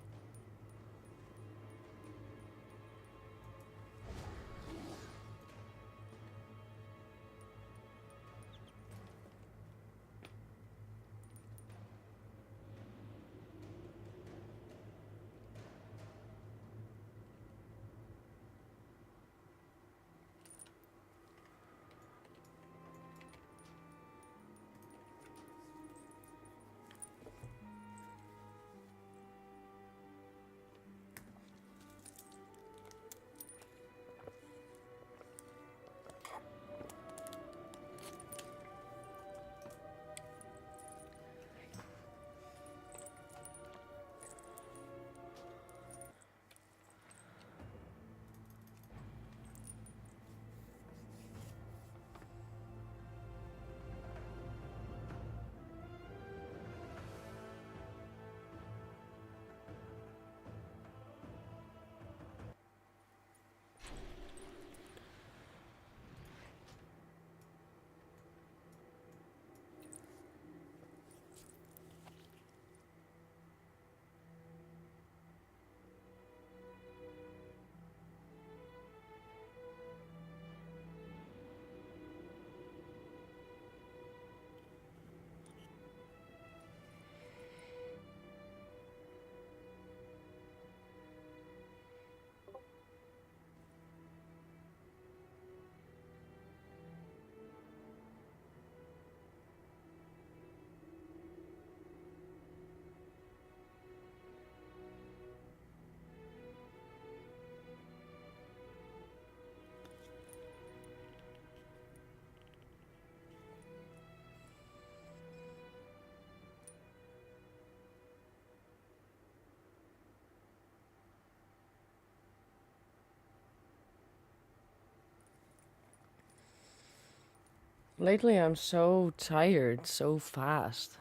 Lately I'm so tired so fast.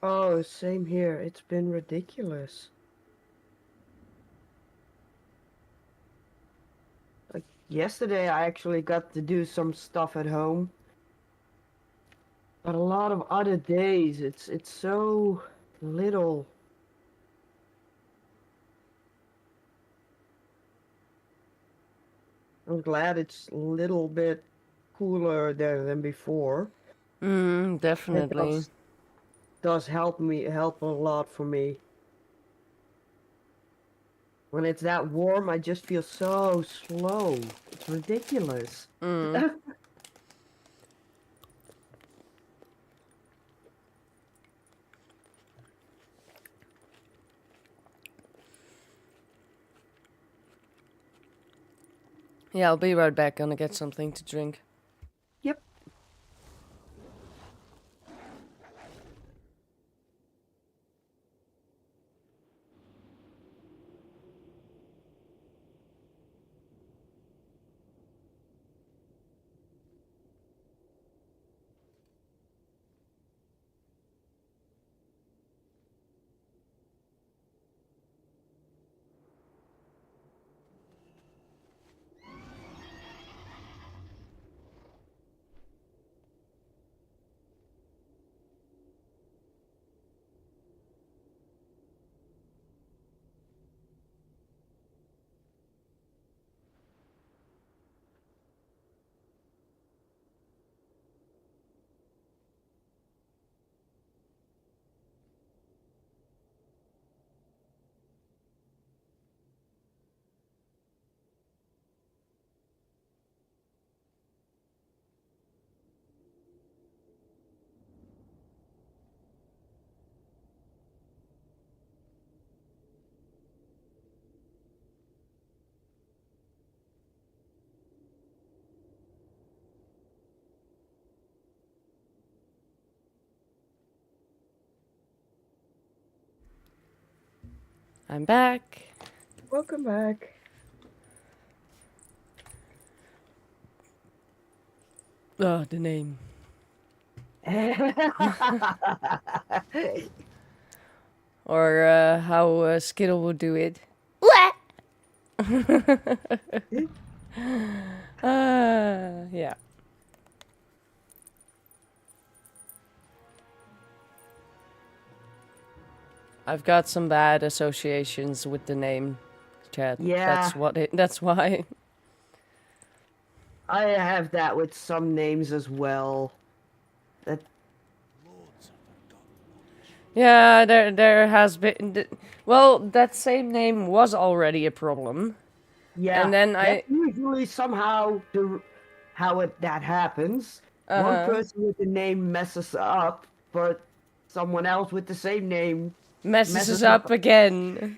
Oh, same here. It's been ridiculous. Like yesterday, I actually got to do some stuff at home. But a lot of other days, it's so little. I'm glad it's a little bit cooler there than before. It Definitely. does help a lot for me. When it's that warm, I just feel so slow. It's ridiculous. Yeah, I'll be right back. Gonna get something to drink. Yep. I'm back. Welcome back. Oh, the name. Or how Skittle would do it. What? Yeah. I've got some bad associations with the name, Chad. Yeah. That's why. I have that with some names as well. That Yeah, there has been. Well, that same name was already a problem. yeah. And then that's usually somehow that happens. One person with the name messes up, but someone else with the same name messes up again.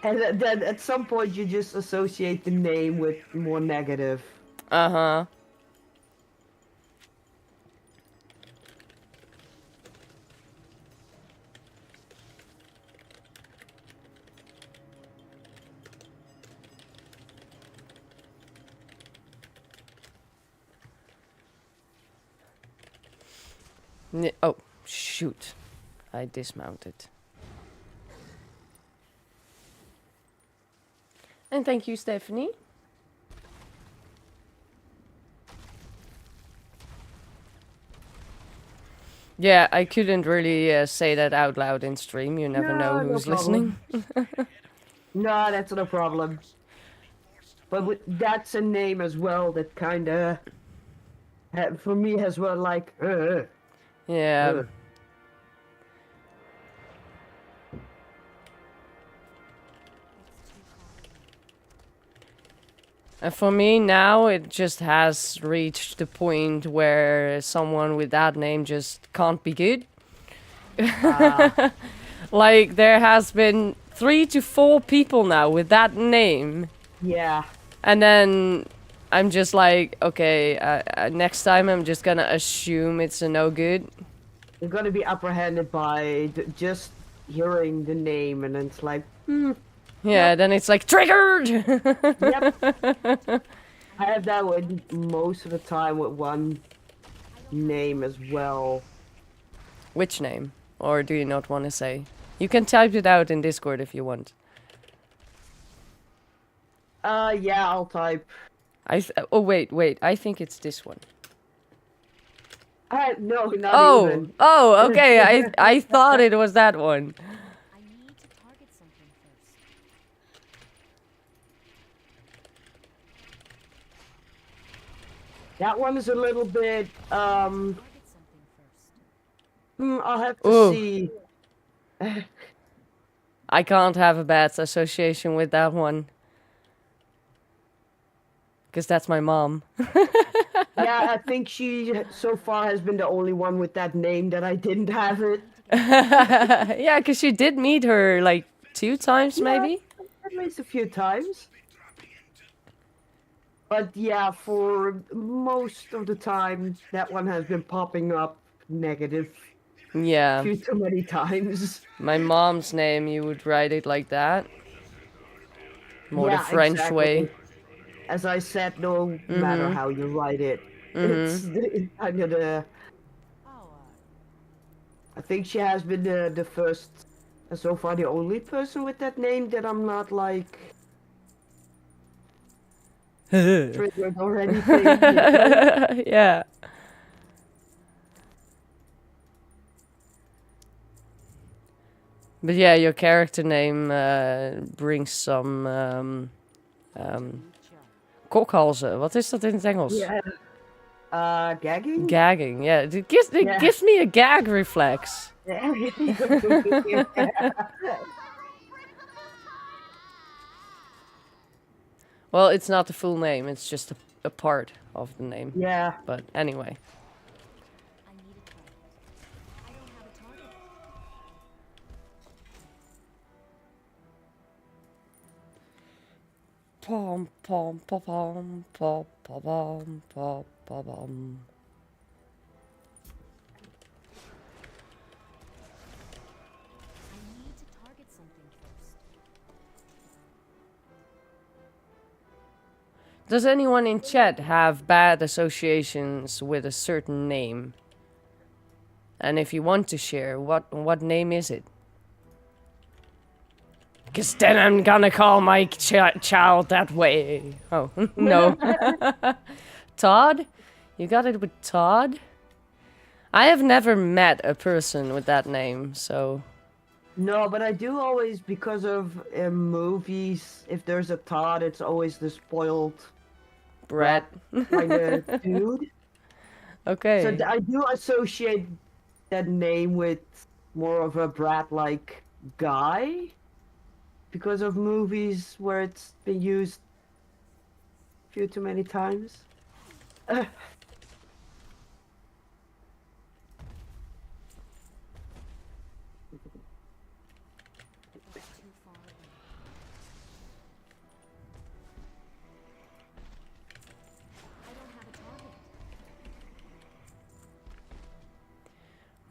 and then at some point you just associate the name with more negative. Uh-huh. Oh, shoot. I dismounted. And thank you, Stephanie. Yeah, I couldn't really say that out loud in stream. You never know No who's problem. listening. No, that's no problem. But that's a name as well that kind of, for me as well, like, Yeah. And for me now, it just has reached the point where someone with that name just can't be good. Like, there has been 3 to 4 people now with that name. Yeah. And then I'm just like, okay, next time I'm just gonna assume it's a no good. You're gonna be apprehended by just hearing the name, and it's like, Yeah, then it's like, triggered! yep. I have that with most of the time with one name as well. Which name? Or do you not want to say? You can type it out in Discord if you want. Yeah, I'll type. Oh, wait, I think it's this one. No, not even. Oh, okay, I thought it was that one. I need to target something first. That one is a little bit, Target something first. I'll have to Ooh. see. I can't have a bad association with that one. Because that's my mom. Yeah, I think she so far has been the only one with that name that I didn't have it. Yeah, because you did meet her like 2 times, maybe? At least a few times. But yeah, for most of the time, that one has been popping up negative Yeah. a few too many times. My mom's name, you would write it like that. More the Yeah, French exactly. way. As I said, no matter how you write it, it's kind of the. I think she has been the first, and so far the only person with that name that I'm not like triggered or anything. You know? Yeah. But yeah, your character name brings some kokhalzen. Wat is dat in het Engels? Yeah. Gagging? Gagging, yeah. It gives me a gag reflex. Well, it's not the full name, it's just a part of the name. Yeah. But anyway. I need a target. I don't have a target. Pom pom pom pom pom pom pom pom pom. I need to target something first. Does anyone in chat have bad associations with a certain name? And if you want to share, what name is it? Because then I'm gonna call my child that way. Oh, no. Todd? You got it with Todd? I have never met a person with that name, so... No, but I do always, because of movies, if there's a Todd, it's always the spoiled Brat. kind of dude. Okay. So I do associate that name with more of a brat-like guy because of movies where it's been used a few too many times.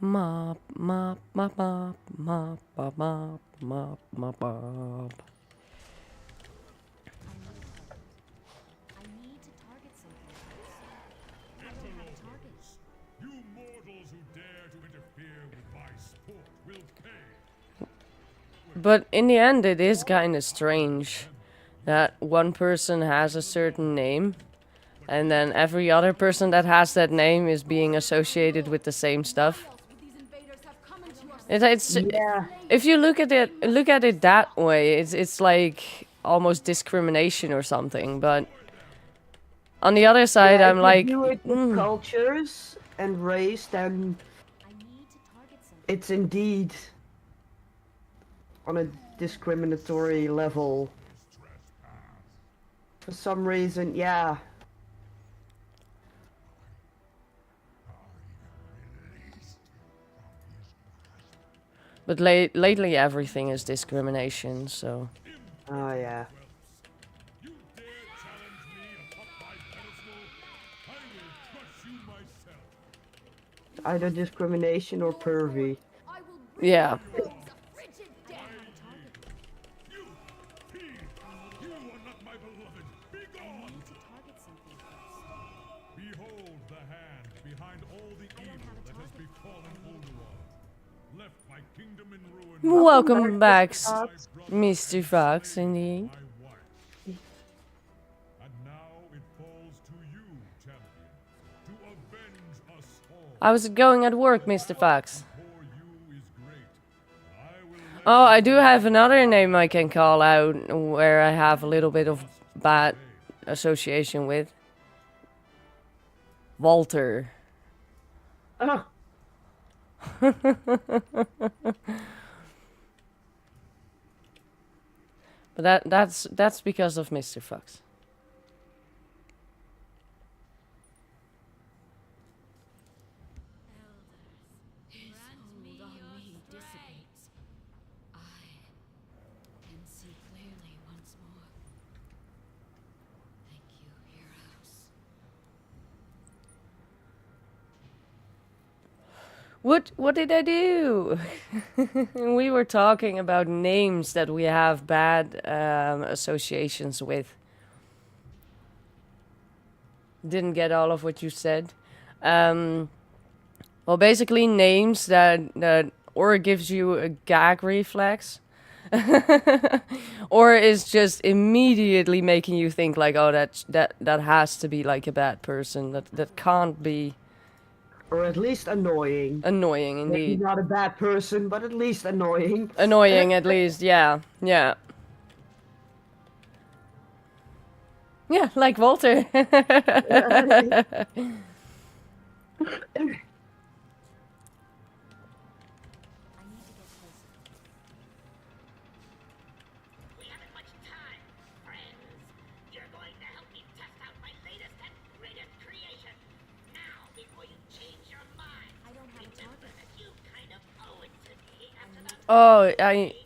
Mop, mop, mop, mop, mop, mop, mop, mop, mop, mop. I need to target something. I don't have a target. You mortals who dare to interfere with my sport will pay. But in the end, it is kind of strange that one person has a certain name, and then every other person that has that name is being associated with the same stuff. It's Yeah. if you look at it that way, it's like almost discrimination or something. But on the other side, Yeah, I'm if like, you do it with cultures and race, then I need to target something. it's indeed on a discriminatory level. For some reason, yeah. but lately everything is discrimination. So Oh, yeah. You dare challenge me atop my pedestal? I will crush you myself. Either discrimination or pervy. I will bring yeah. the frigid down. You, fiend! You are not my beloved. Be gone! To target something first. Behold the hand behind all the evil that has befallen Ulduar. Left my kingdom in ruin. Welcome back, Fox. Mr. Fox, indeed. My wife. And now it falls to you, champion, to avenge us all. How's it going at work, Mr. Fox? For you is great. I will let Oh, I do have another name I can call out where I have a little bit of bad association with. Walter. Oh, But that's because of Mr. Fox. His hold on me dissipates. I can see clearly once more. Thank you, heroes. What did I do? We were talking about names that we have bad associations with. Didn't get all of what you said. Well, basically names that or gives you a gag reflex, or is just immediately making you think like, oh, that has to be like a bad person. That can't be or at least annoying. annoying Maybe indeed. not a bad person, but at least annoying. Annoying at least, yeah. Yeah, like Walter. We haven't much time, friends. You're going to help me test out my latest and greatest creation. Now, before you change your mind, remember that you kind of owe it to me after the Oh,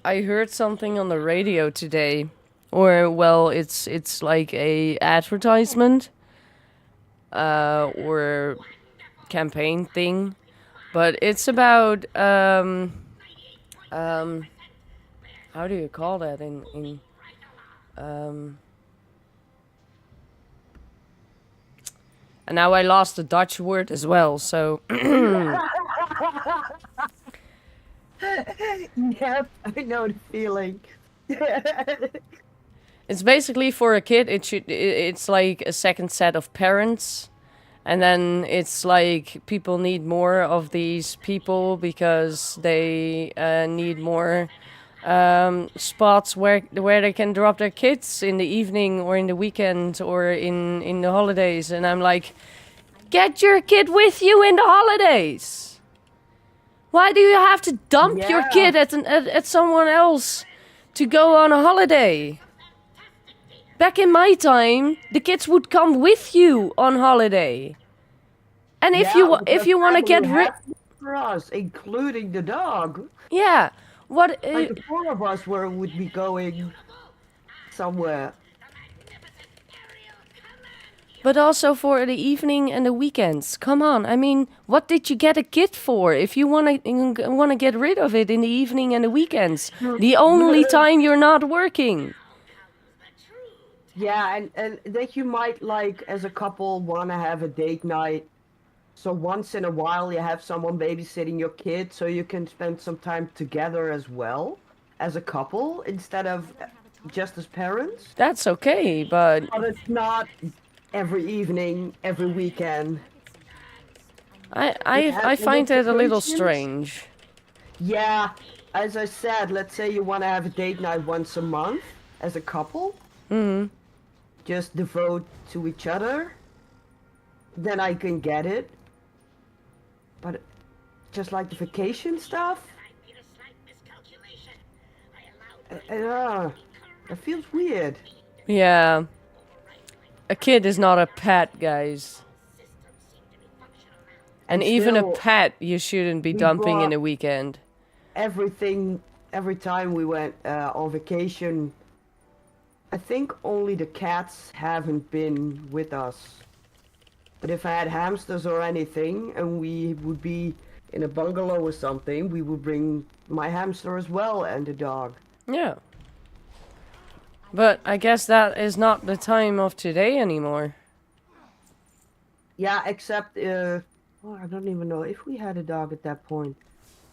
I heard something on the radio today, or well, it's like a advertisement, or campaign thing, but it's about how do you call that in And now I lost the Dutch word as well, so... Yep, I know the feeling. It's basically for a kid, it's like a second set of parents. And then it's like people need more of these people because they need more spots where they can drop their kids in the evening or in the weekend or in the holidays. And I'm like, get your kid with you in the holidays. Why do you have to dump your kid at someone else to go on a holiday? Back in my time, the kids would come with you on holiday. And if you want to get rid for us, including the dog. Yeah. What Like the four of us would be going somewhere. But also for the evening and the weekends. Come on. I mean, what did you get a kid for? If you want to get rid of it in the evening and the weekends, the only time you're not working. Yeah, and that you might, like, as a couple, want to have a date night. So once in a while you have someone babysitting your kid so you can spend some time together as well, as a couple, instead of just as parents. That's okay, but... But it's not every evening, every weekend. I find it a little strange. Yeah, as I said, let's say you want to have a date night once a month as a couple. Mm-hmm. Just devote to each other. Then I can get it. But just like the vacation stuff? It feels weird. Yeah. A kid is not a pet, guys. And even a pet you shouldn't be dumping in a weekend. Everything, every time we went on vacation, I think only the cats haven't been with us. But if I had hamsters or anything, and we would be in a bungalow or something, we would bring my hamster as well and the dog. Yeah. But I guess that is not the time of today anymore. Yeah, except, well, I don't even know if we had a dog at that point.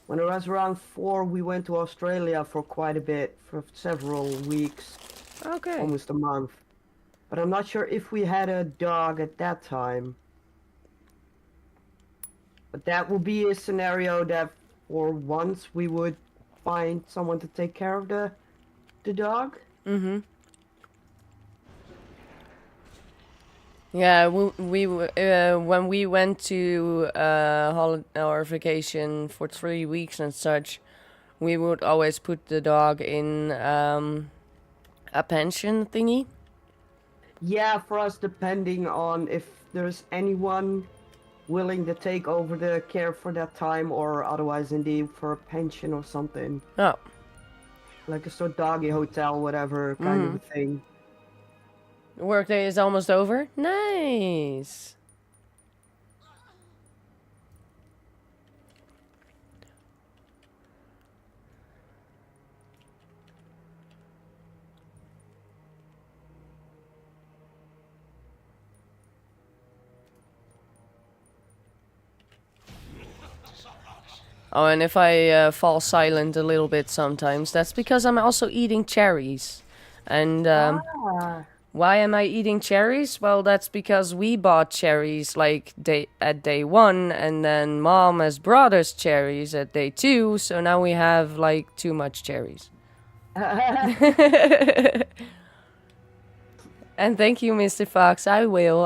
When I was around 4, we went to Australia for quite a bit, for several weeks. Okay. Almost a month. But I'm not sure if we had a dog at that time. But that would be a scenario that for once we would find someone to take care of the dog. Mm-hmm. Yeah, we when we went to our vacation for 3 weeks and such, we would always put the dog in a pension thingy. Yeah, for us, depending on if there's anyone willing to take over the care for that time, or otherwise indeed for a pension or something. Oh. Like a sort of doggy hotel, whatever kind of a thing. The workday is almost over. Nice. Oh, and if I fall silent a little bit sometimes, that's because I'm also eating cherries. And why am I eating cherries? Well, that's because we bought cherries like at day 1, and then Mom has brought us cherries at day 2, so now we have like too much cherries. And thank you, Mr. Fox. I will.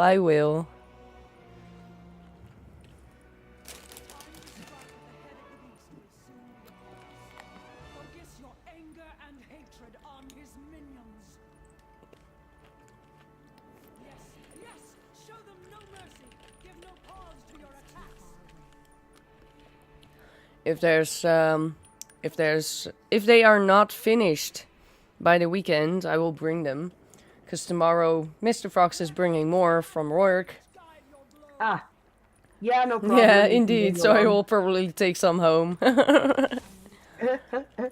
Focus your anger and hatred on his minions. Yes, show them no mercy. Give no pause to your attacks. If they are not finished by the weekend, I will bring them. Because tomorrow, Mr. Fox is bringing more from work. Ah, yeah, no problem. Yeah, indeed. So I will probably take some home.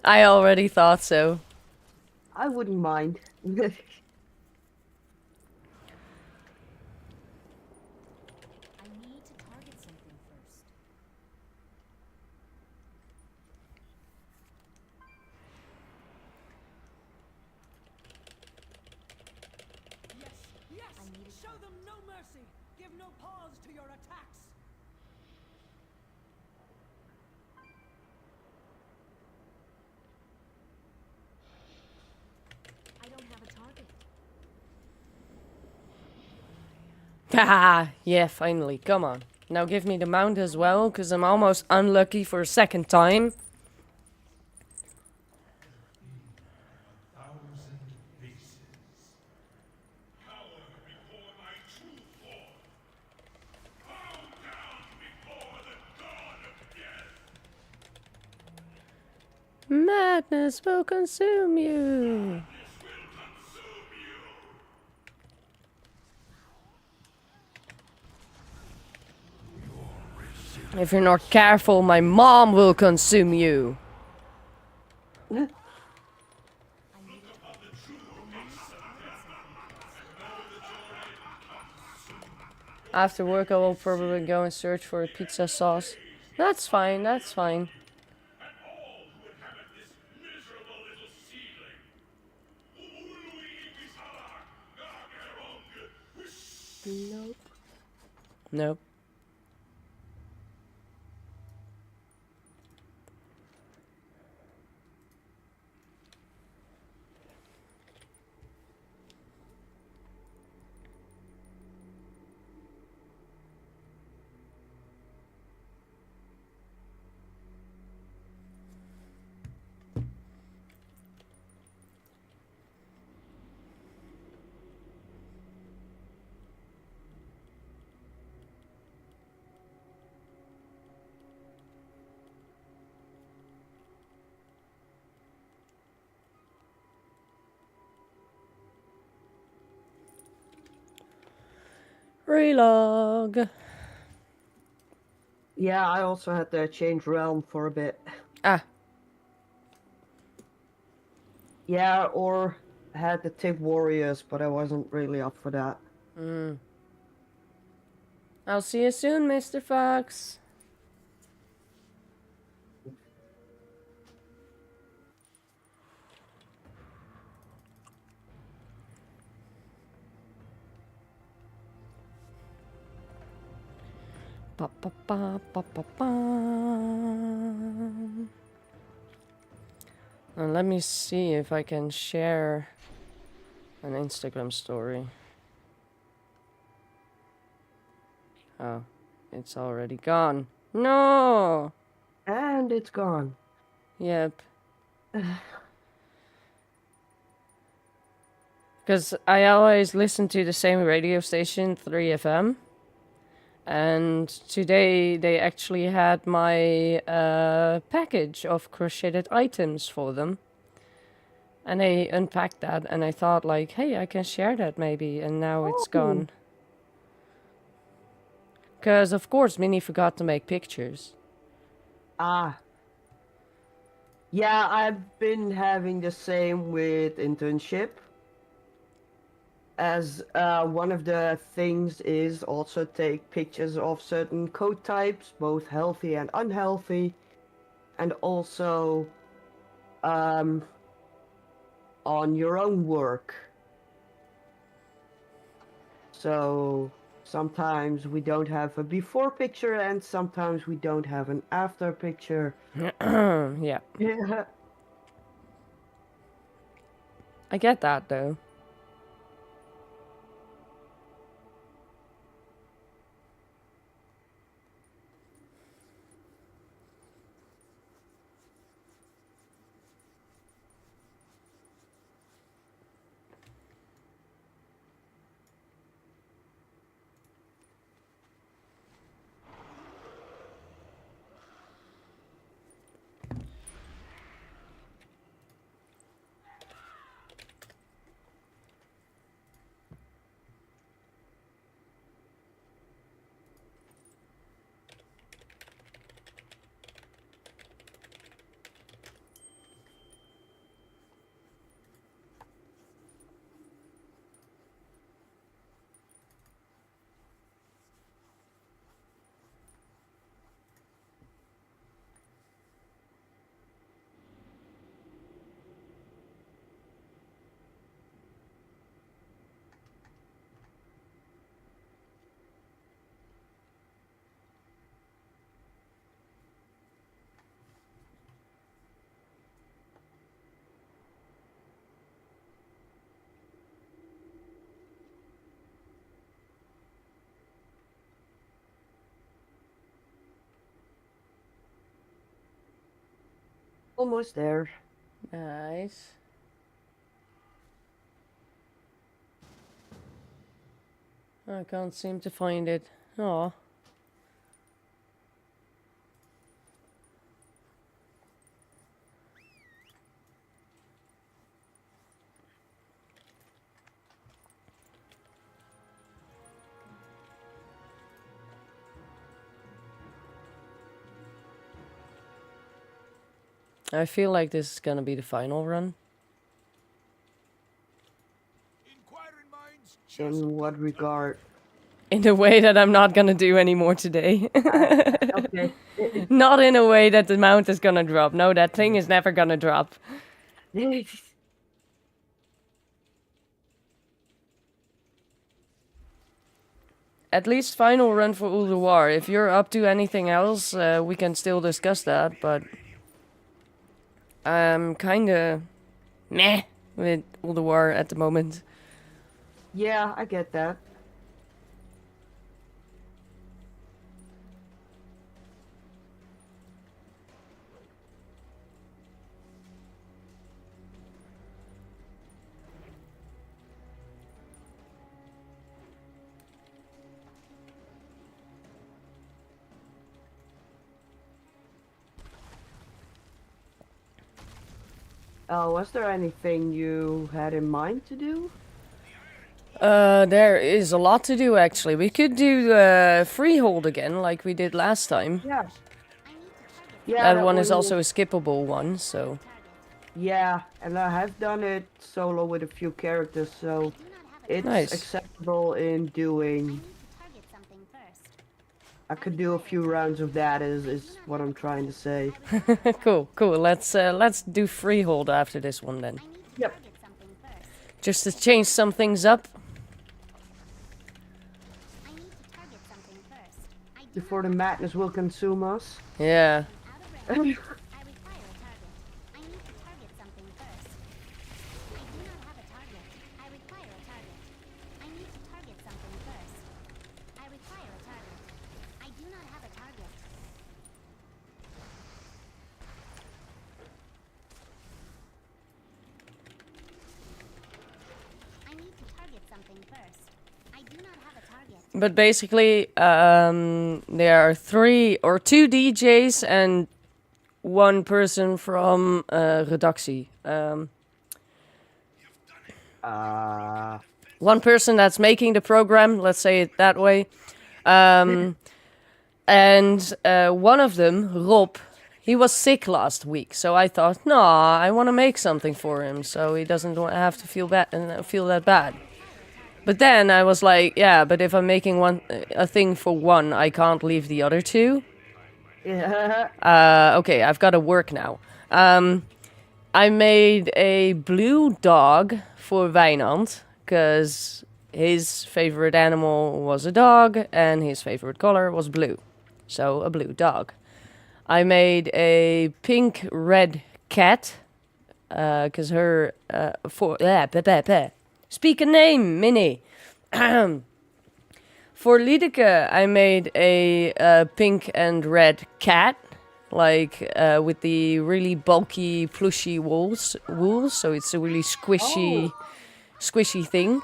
I already thought so. I wouldn't mind. Show them no mercy. Give no pause to your attacks. I don't have a target. Haha, yeah, finally, come on. Now give me the mount as well, because I'm almost unlucky for a second time. Madness will consume you. If you're not careful, my mom will consume you. After work, I will probably go and search for a pizza sauce. That's fine, that's fine. Nope. Nope. Relog. Yeah, I also had to change realm for a bit. Ah, Yeah, or had to take warriors, but I wasn't really up for that. I'll see you soon, Mr. Fox. Ba, ba, ba, ba, ba, ba. Now let me see if I can share an Instagram story. Oh, it's already gone. No! And it's gone. Yep. Because I always listen to the same radio station, 3FM. And today they actually had my package of crocheted items for them. And they unpacked that and I thought like, hey, I can share that maybe. And now it's gone. Because of course Minnie forgot to make pictures. Ah. Yeah, I've been having the same with internship. As one of the things is also take pictures of certain code types, both healthy and unhealthy, and also on your own work. So sometimes we don't have a before picture and sometimes we don't have an after picture. Yeah. Yeah. I get that though. Almost there. Nice. I can't seem to find it. Oh. I feel like this is gonna be the final run. Inquiring minds just In what regard? In a way that I'm not gonna do anymore today. Okay. Not in a way that the mount is gonna drop. No, that thing is never gonna drop. At least final run for Ulduar. If you're up to anything else, we can still discuss that, but... I'm kinda... meh with Ulduar at the moment. Yeah, I get that. Was there anything you had in mind to do? There is a lot to do actually. We could do Freehold again, like we did last time. Yeah. Yeah, That one is also a skippable one, so... Yeah, and I have done it solo with a few characters, so it's Nice. acceptable in doing. I could do a few rounds of that. Is what I'm trying to say. Cool, cool. Let's do Freehold after this one then. Yep. Just to change some things up. Before the madness will consume us. Yeah. But basically, there are 3 or 2 DJs and 1 person from Redactie. 1 person that's making the program, let's say it that way. And one of them, Rob, he was sick last week. So I thought, no, I want to make something for him so he doesn't have to feel that bad. But then I was like, yeah, but if I'm making a thing for 1, I can't leave the other 2. Yeah. Okay, I've got to work now. I made a blue dog for Wijnand, because his favorite animal was a dog, and his favorite color was blue. So, a blue dog. I made a pink-red cat, because her... Speak a name, Minnie. For Liedeke, I made a pink and red cat, like with the really bulky, plushy wool. So it's a really squishy thing.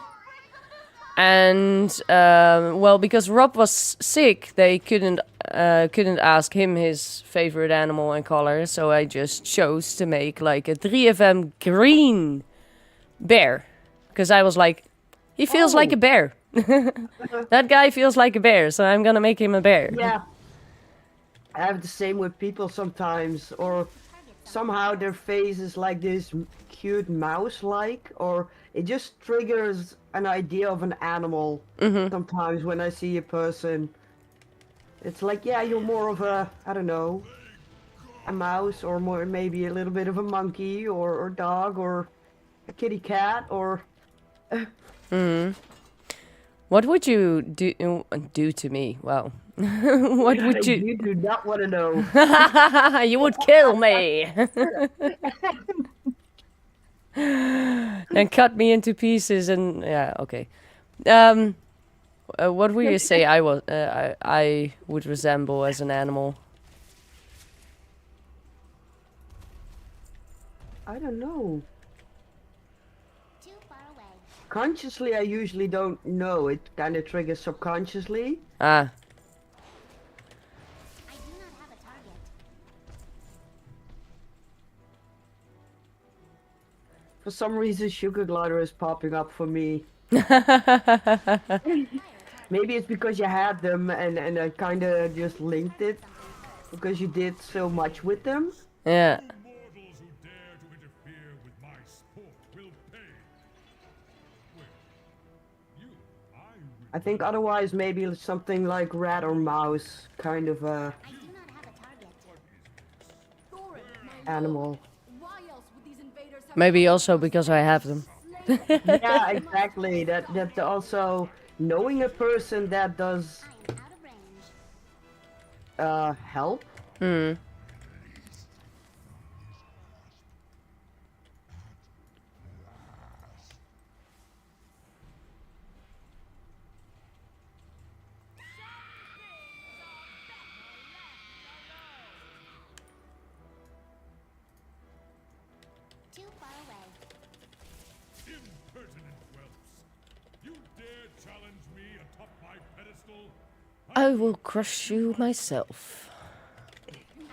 And well, because Rob was sick, they couldn't ask him his favorite animal and color, so I just chose to make like a 3FM green bear. Because I was like, he feels like a bear. That guy feels like a bear, so I'm gonna make him a bear. Yeah. I have the same with people sometimes, or somehow their face is like this cute mouse-like, or it just triggers an idea of an animal. Sometimes when I see a person, it's like, yeah, you're more of a, I don't know, a mouse, or more maybe a little bit of a monkey, or dog, or a kitty cat, or... What would you do to me? Wow. What would you... You do not want to know. You would kill me. Then cut me into pieces and... Yeah, okay. What would you say I would resemble as an animal? I don't know. Too far away. Consciously, I usually don't know. It kind of triggers subconsciously. Ah. I do not have a target. For some reason, Sugar Glider is popping up for me. Maybe it's because you had them and I kind of just linked it because you did so much with them. Yeah. Mortals who dare to interfere with my sport will pay. Well, you, I think otherwise maybe something like rat or mouse kind of I do not have a target. Thorin, my animal. lord, why else would these invaders have Maybe come also to our because I have them. sanctum? Yeah, exactly. That also knowing a person that does I am out of range. help. Hmm. Too far away. impertinent whelps. You dare challenge me atop my pedestal? I will crush you myself. I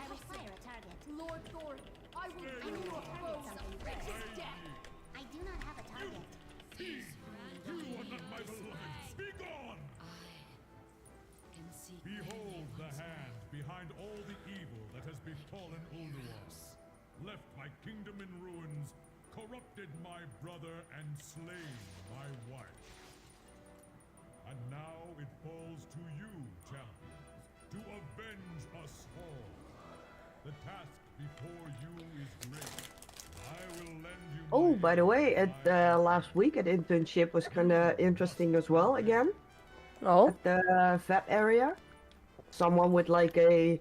require a target. Lord Thorin, I will I bring need you to a target foe something that first. is death. I do not have a target. You are not my beloved. Be gone! Behold the hand behind all the evil that has befallen Ulduar. Left my kingdom in ruins, corrupted my brother, and slain my wife. And now it falls to you, champions, to avenge us all. The task before you is great. I will lend you Oh, my by the aid way, with at my last week at internship was kind of interesting as well. Again, Oh. at the vet area, someone with like a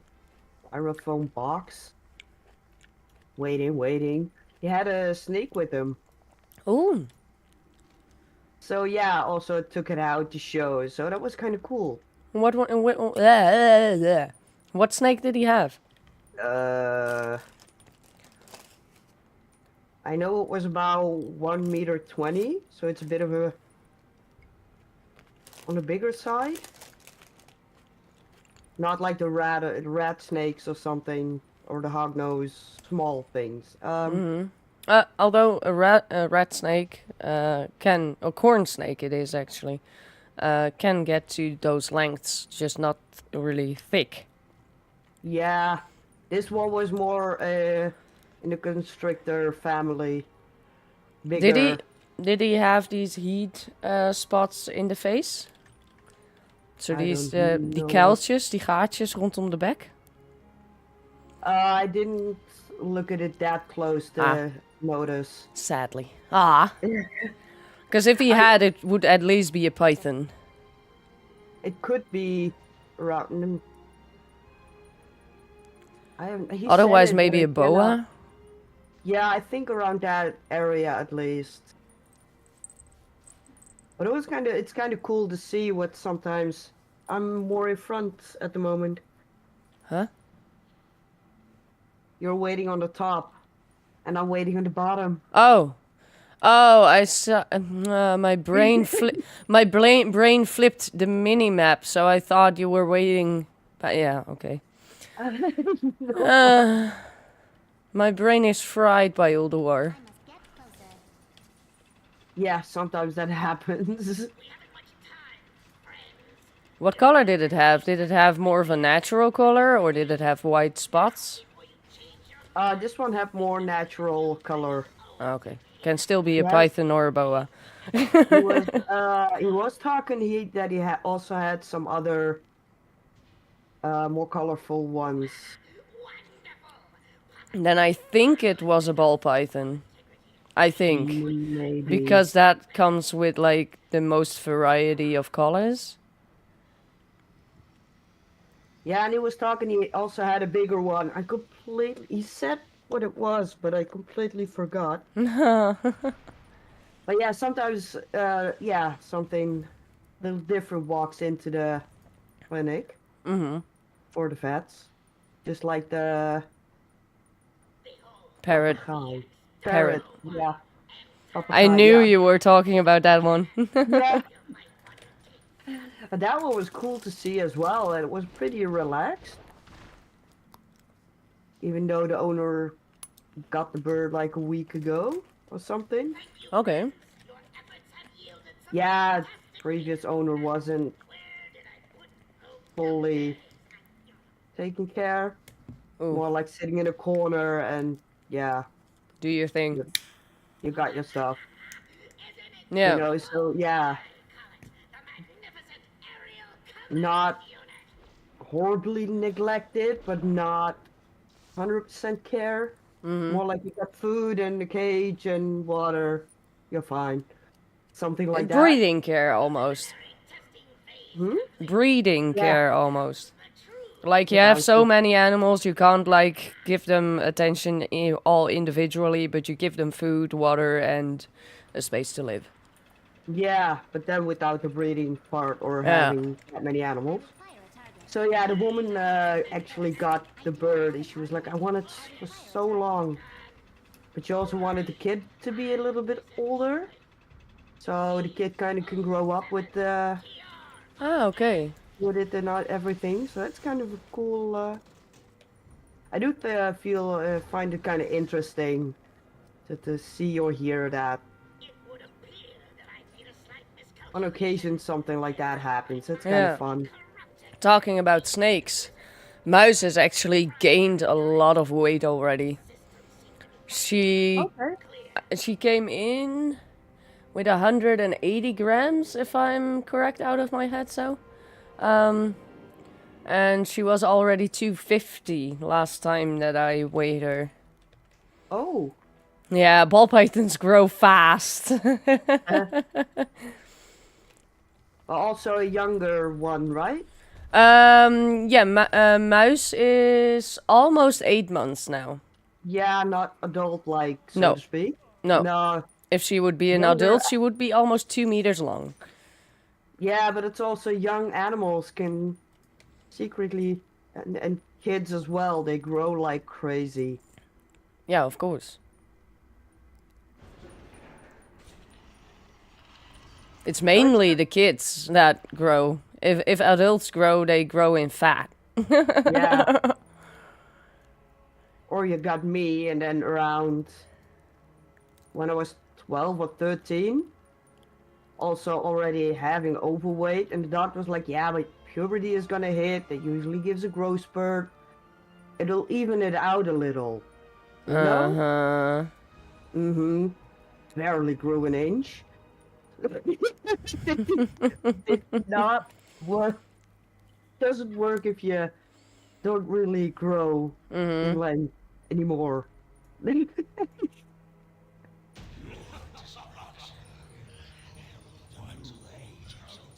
styrofoam box, waiting. He had a snake with him. Oh. So yeah, also took it out to show. So that was kind of cool. What one? What snake did he have? I know it was about 1 meter 20, so it's a bit of a on the bigger side. Not like the rat snakes or something, or the hognose small things. Although a rat snake can, a corn snake it is actually, can get to those lengths, just not really thick. Yeah, this one was more in the constrictor family. Bigger. Did he have these heat spots in the face? So I these don't die know. kuiltjes, die gaatjes rondom de bek? I didn't look at it that close to notice. Sadly. Ah. Because if he had, it would at least be a python. It could be around. He said Otherwise, it, maybe a but I cannot- boa. Yeah, I think around that area at least. But it's kind of cool to see what sometimes I'm more in front at the moment. Huh? You're waiting on the top, and I'm waiting on the bottom. Oh. Oh, I saw. My brain brain flipped the mini map, so I thought you were waiting. But yeah, okay. My brain is fried by all the war. I must get closer. Yeah, sometimes that happens. We haven't much time, friends. What color did it have? Did it have more of a natural color, or did it have white spots? Before you change your This one have more natural color. Okay, can still be a Yeah. python or a boa. He was talking that he also had some other more colorful ones. wonderful. Then I think it was a ball python. I think. Maybe. Because that comes with like the most variety of colors. Yeah, and he was talking. He also had a bigger one. He said what it was, but I completely forgot. But yeah, sometimes something little different walks into the clinic for the vets, just like the Parrot. guy. Parrot. Yeah. I Papagaai, knew yeah. you were talking about that one. Yeah. And that one was cool to see as well, and it was pretty relaxed. Even though the owner got the bird like a week ago or something. Okay. Your efforts have yielded some Yeah, fantastic previous owner wasn't Where did I put? Oh, fully taken care. Ooh, More like sitting in a corner and yeah, do your thing. you got your stuff. isn't it Yeah. You know, so yeah, the magnificent aerial not unit? horribly neglected, but not 100% care. More like you got food and a cage and water. You're fine. Something like that. Breeding care almost. Hmm? Breeding Yeah. care almost. Like you Yeah, have so so- many animals, you can't like give them attention all individually, but you give them food, water, and a space to live. Yeah, but then without the breeding part or Yeah. having that many animals. So yeah, the woman actually got the bird and she was like, I wanted it for so long. But she also wanted the kid to be a little bit older. So the kid kind of can grow up with Ah, okay. it and not everything. So that's kind of a cool. I do find it kind of interesting to see or hear that It would appear that I made a slight miscalculation. on occasion something like that happens. It's kind Yeah. of fun. Talking about snakes, Mouse has actually gained a lot of weight already. She came in with 180 grams, if I'm correct out of my head. And she was already 250 last time that I weighed her. Oh, Yeah, ball pythons grow fast. also a younger one, right? Yeah, Mouse is almost 8 months now. Yeah, not adult-like, so No. to speak. No, No. if she would be an Younger- adult, she would be almost 2 meters long. Yeah, but it's also young animals can secretly, and kids as well, they grow like crazy. Yeah, of course. It's mainly the kids that grow. If adults grow, they grow in fat. Yeah. Or you got me, and then around when I was 12 or 13, also already having overweight, and the doctor was like, yeah, but puberty is gonna hit, that usually gives a growth spurt. It'll even it out a little. You know? Uh-huh. Mm-hmm. Barely grew an inch. Did not work. Doesn't work if you don't really grow in length anymore.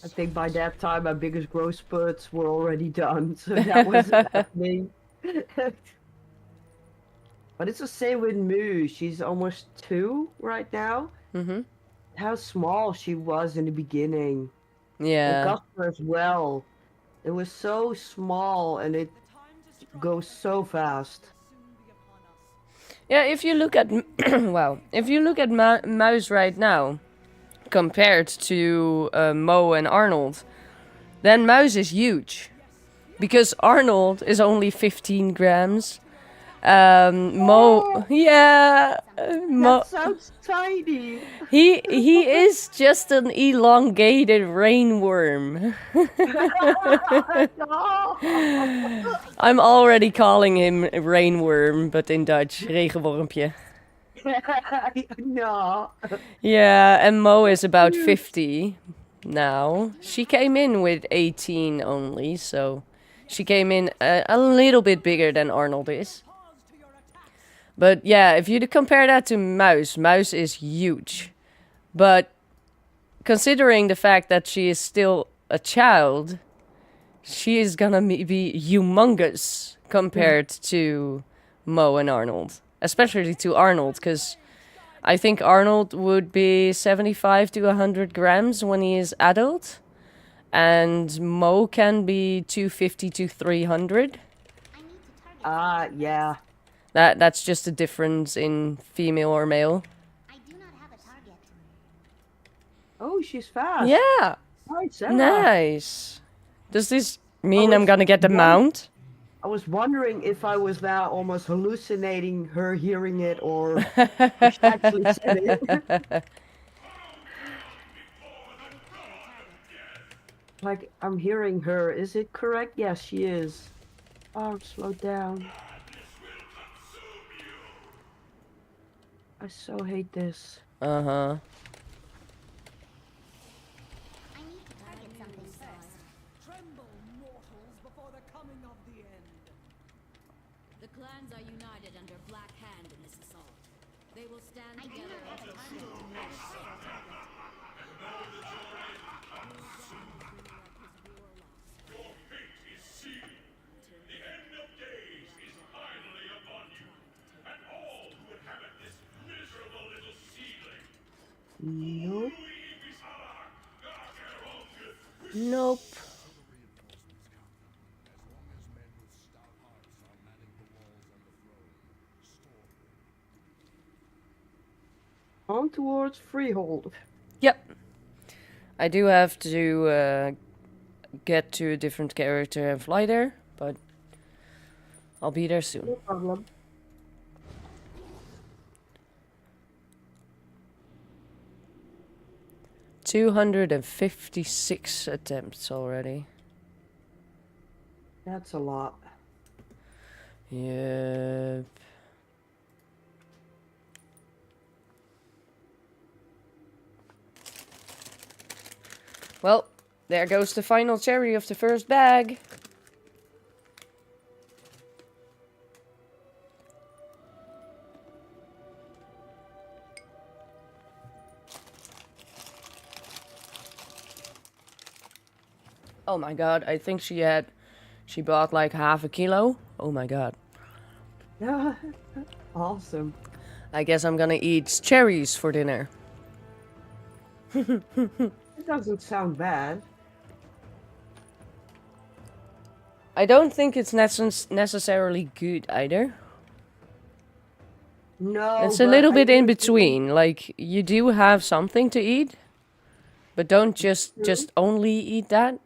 I think by that time my biggest growth spurts were already done, so that wasn't happening. But it's the same with Moo. She's almost 2 right now. Mm-hmm. How small she was in the beginning. And Yeah. Casper as well. It was so small and it The time to strike goes so fast. soon be upon us. Yeah, if you look at if you look at Mouse right now, compared to Mo and Arnold, then Mouse is huge, because Arnold is only 15 grams. Mo, yeah, Mo, That sounds tiny. he is just an elongated rainworm. No. I'm already calling him rainworm, but in Dutch, regenwormpje. No. Yeah, and Mo is about 50 now. She came in with 18 only, so she came in a little bit bigger than Arnold is. But yeah, if you compare that to Mouse, Mouse is huge. But considering the fact that she is still a child, she is gonna be humongous compared to Mo and Arnold. Especially to Arnold, because I think Arnold would be 75 to 100 grams when he is adult. And Mo can be 250 to 300. Yeah. That's just a difference in female or male. I do not have a target. Oh, she's fast. Yeah. Nice, Sarah. Nice. Does this mean I'm was gonna get the one- mount? I was wondering if I was now almost hallucinating her hearing it or if she actually said it. Like, I'm hearing her. Is it correct? Yes, she is. Oh, slow down. I so hate this. Uh-huh. I need to target something first. Tremble, mortals, before the coming of the end. The clans are united under Black Hand in this assault. They will stand I do together not have a until target. Nope. Nope. On towards Freehold. Yep. I do have to get to a different character and fly there, but I'll be there soon. No problem. $256 attempts already. That's a lot. Yep. Well, there goes the final cherry of the first bag. Oh my god, I think she bought like half a kilo. Oh my god. Awesome. I guess I'm gonna eat cherries for dinner. It doesn't sound bad. I don't think it's necessarily good either. No, It's a but little I bit in do think- between. Like, you do have something to eat, but don't just only eat that.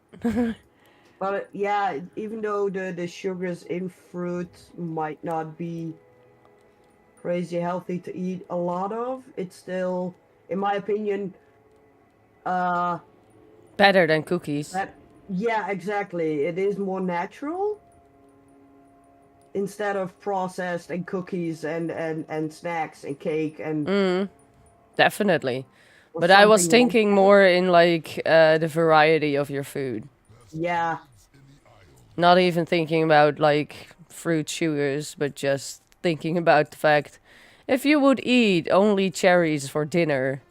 But yeah, even though the sugars in fruit might not be crazy healthy to eat a lot of, it's still, in my opinion, Better than cookies. yeah, exactly. It is more natural instead of processed and cookies and snacks and cake and Definitely. or But I was something like thinking more in like the variety of your food. yeah. Not even thinking about like fruit sugars, but just thinking about the fact if you would eat only cherries for dinner,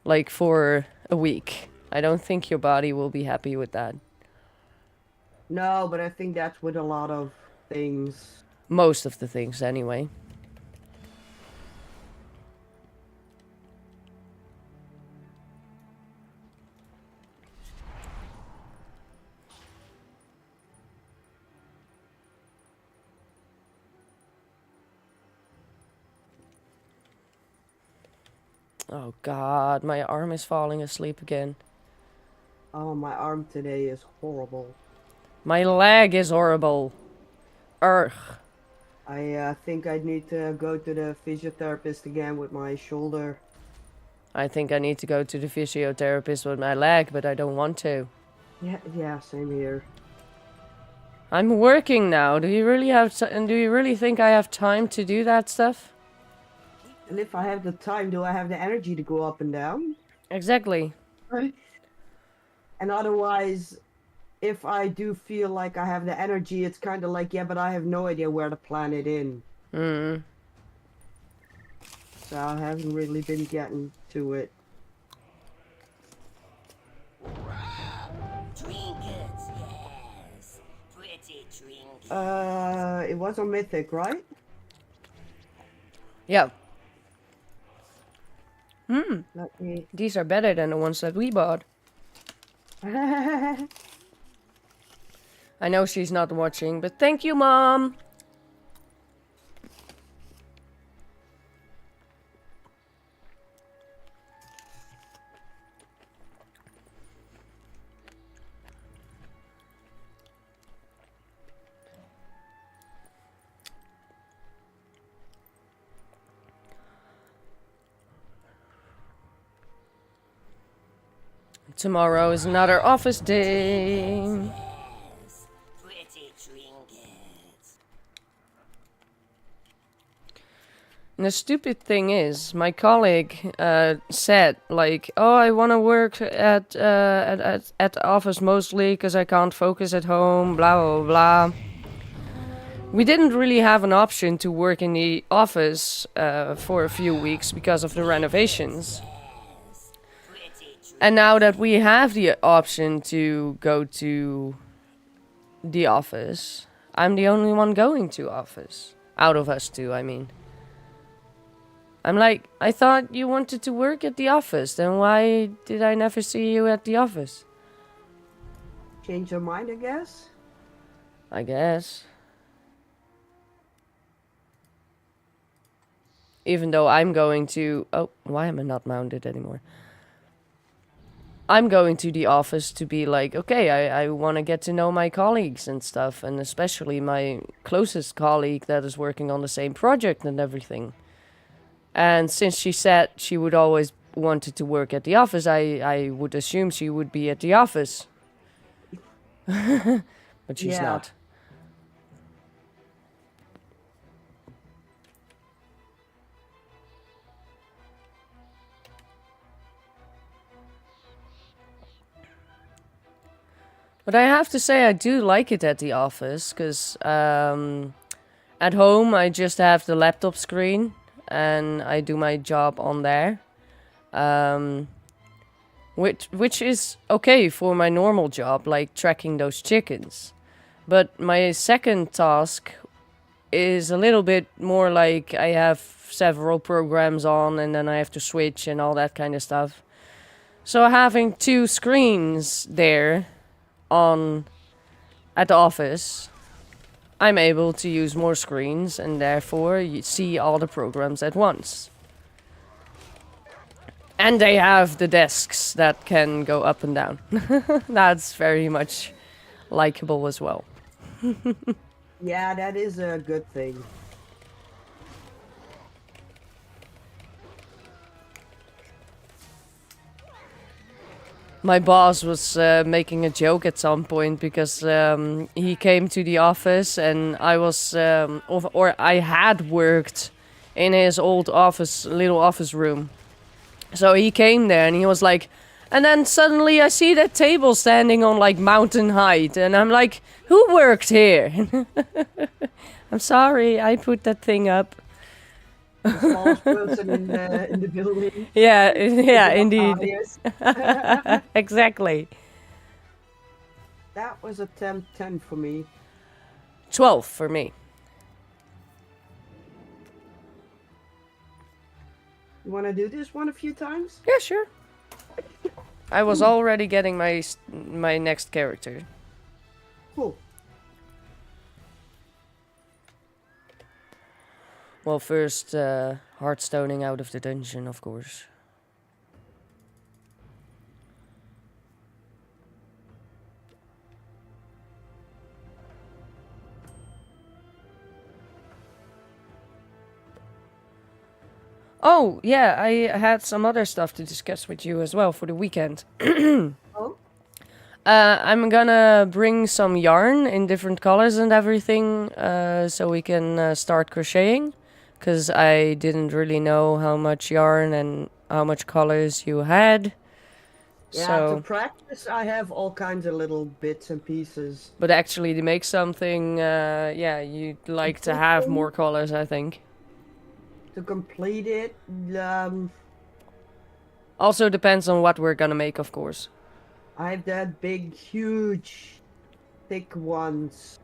like for a week, I don't think your body will be happy with that. No, but I think that's with a lot of things. Most of the things, anyway. Oh god, my arm is falling asleep again. Oh, my arm today is horrible. My leg is horrible. Urgh. I think I need to go to the physiotherapist again with my shoulder. I think I need to go to the physiotherapist with my leg, but I don't want to. Yeah, same here. I'm working now. Do you really think I have time to do that stuff? And if I have the time, do I have the energy to go up and down? Exactly. Right. And otherwise, if I do feel like I have the energy, it's kind of like, yeah, but I have no idea where to plan it in. Mm. So I haven't really been getting to it. Trinkets, yes. Pretty trinkets. It was on Mythic, right? Yeah. Let me... These are better than the ones that we bought. I know she's not watching, but thank you, Mom. Tomorrow is another office day. Pretty trinkets. And the stupid thing is, my colleague said, like, oh, I want to work at the office mostly because I can't focus at home, blah, blah, blah. We didn't really have an option to work in the office for a few weeks because of the renovations. And now that we have the option to go to the office, I'm the only one going to office. Out of us two, I mean. I'm like, I thought you wanted to work at the office, then why did I never see you at the office? Change your mind, I guess. I guess. Even though I'm going to... Oh, why am I not mounted anymore? I'm going to the office to be like, okay, I want to get to know my colleagues and stuff. And especially my closest colleague that is working on the same project and everything. And since she said she would always wanted to work at the office, I would assume she would be at the office. But she's not. But I have to say I do like it at the office, because at home I just have the laptop screen and I do my job on there. Which is okay for my normal job, like tracking those chickens. But my second task is a little bit more like I have several programs on and then I have to switch and all that kind of stuff. So having two screens there on at the office, I'm able to use more screens and therefore you see all the programs at once. And they have the desks that can go up and down. That's very much likable as well. Yeah, that is a good thing. My boss was making a joke at some point because he came to the office and I was, or I had worked in his old office, little office room. So he came there and he was like, and then suddenly I see that table standing on like mountain height and I'm like, who worked here? I'm sorry, I put that thing up. The smallest person in the building. Yeah, yeah, Without indeed. obvious. Exactly. That was a 10 for me. 12 for me. You want to do this one a few times? Yeah, sure. I was already getting my next character. Cool. Well, first, hardstoning out of the dungeon, of course. Oh, yeah, I had some other stuff to discuss with you as well for the weekend. Oh? I'm gonna bring some yarn in different colors and everything, so we can start crocheting. Because I didn't really know how much yarn and how much colors you had. Yeah, So, to practice, I have all kinds of little bits and pieces. but actually to make something, yeah, you'd like to have more colors, I think. To complete it, Also depends on what we're gonna make, of course. I have that big, huge, thick ones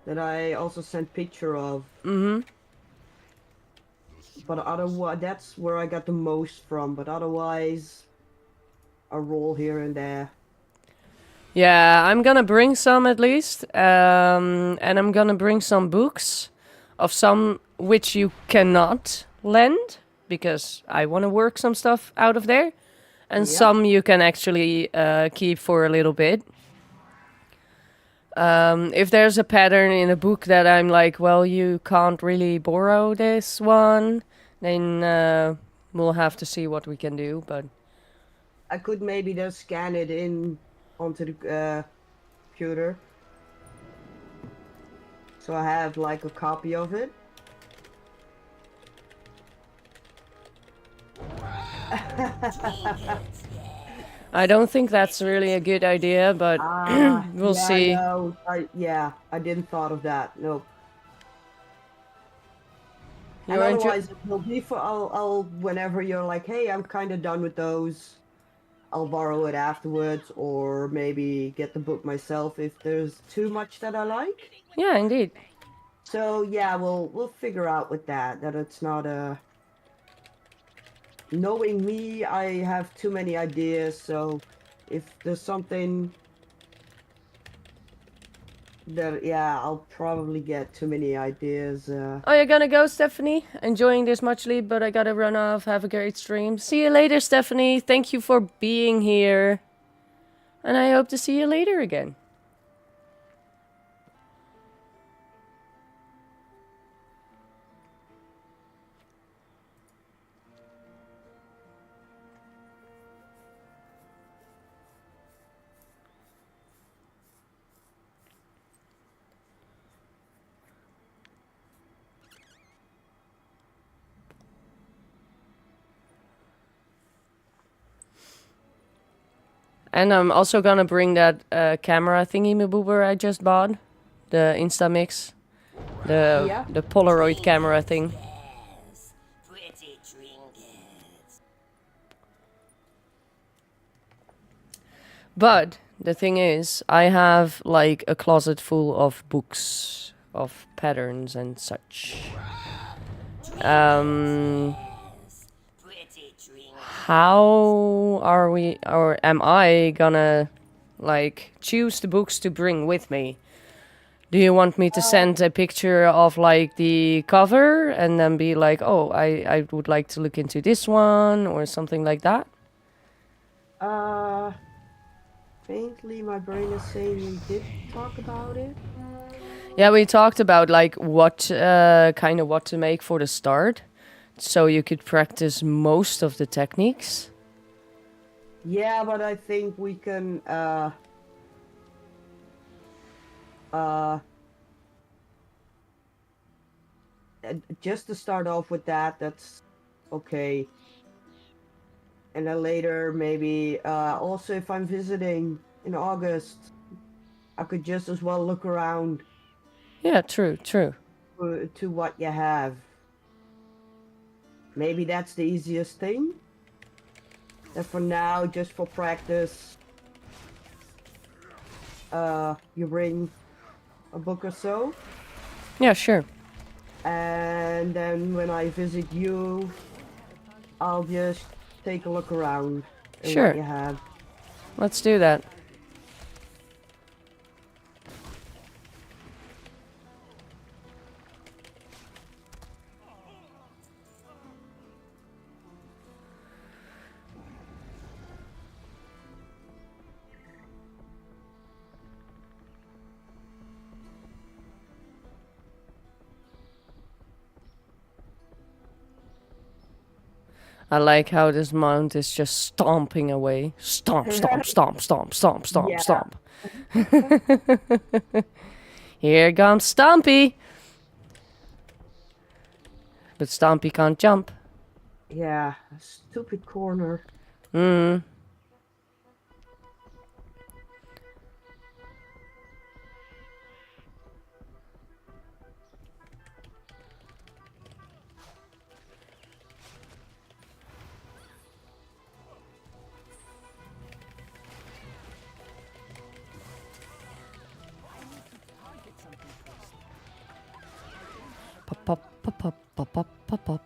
that I also sent picture of. Mm-hmm. But otherwise, that's where I got the most from. But otherwise, a roll here and there. Yeah, I'm gonna bring some at least. And I'm gonna bring some books of some which you cannot lend. Because I want to work some stuff out of there. And Yeah. some you can actually keep for a little bit. If there's a pattern in a book that I'm like, well, you can't really borrow this one, then we'll have to see what we can do. But I could maybe just scan it in onto the computer. So I have like a copy of it. I don't think that's really a good idea, but we'll yeah, see. no, I didn't thought of that. Nope. And You're enjoy- otherwise, it will be for I'll whenever you're like, hey, I'm kind of done with those. I'll borrow it afterwards, or maybe get the book myself if there's too much that I like. Yeah, indeed. So yeah, we'll figure out with that it's not a. Knowing me, I have too many ideas. So if there's something that I'll probably get too many ideas. Oh, you're gonna go, Stephanie? Enjoying this muchly, but I gotta run off. Have a great stream. See you later, Stephanie. Thank you for being here. And I hope to see you later again. And I'm also gonna bring that camera thingy maboober I just bought. The Instamix. The Polaroid camera thing. Pretty trinkets. But the thing is, I have like a closet full of books of patterns and such. Pretty trinkets. How are we, or am I gonna like choose the books to bring with me? Do you want me to send a picture of like the cover and then be like, oh, I would like to look into this one or something like that? Faintly, my brain is saying we did talk about it. Yeah, we talked about like what kind of what to make for the start, so you could practice most of the techniques. Yeah, but I think we can just to start off with that's okay. And then later maybe also if I'm visiting in August, I could just as well look around Yeah, true. to what you have. Maybe that's the easiest thing. And for now, just for practice, you bring a book or so. Yeah, sure. And then when I visit you, I'll just take a look around at Sure. what you have. Let's do that. I like how this mount is just stomping away. Stomp, stomp, stomp, stomp, stomp, stomp, Yeah. stomp. Here comes Stompy. But Stompy can't jump. Yeah, stupid corner. Pop, pop, pop, pop, pop, pop, pop, pop.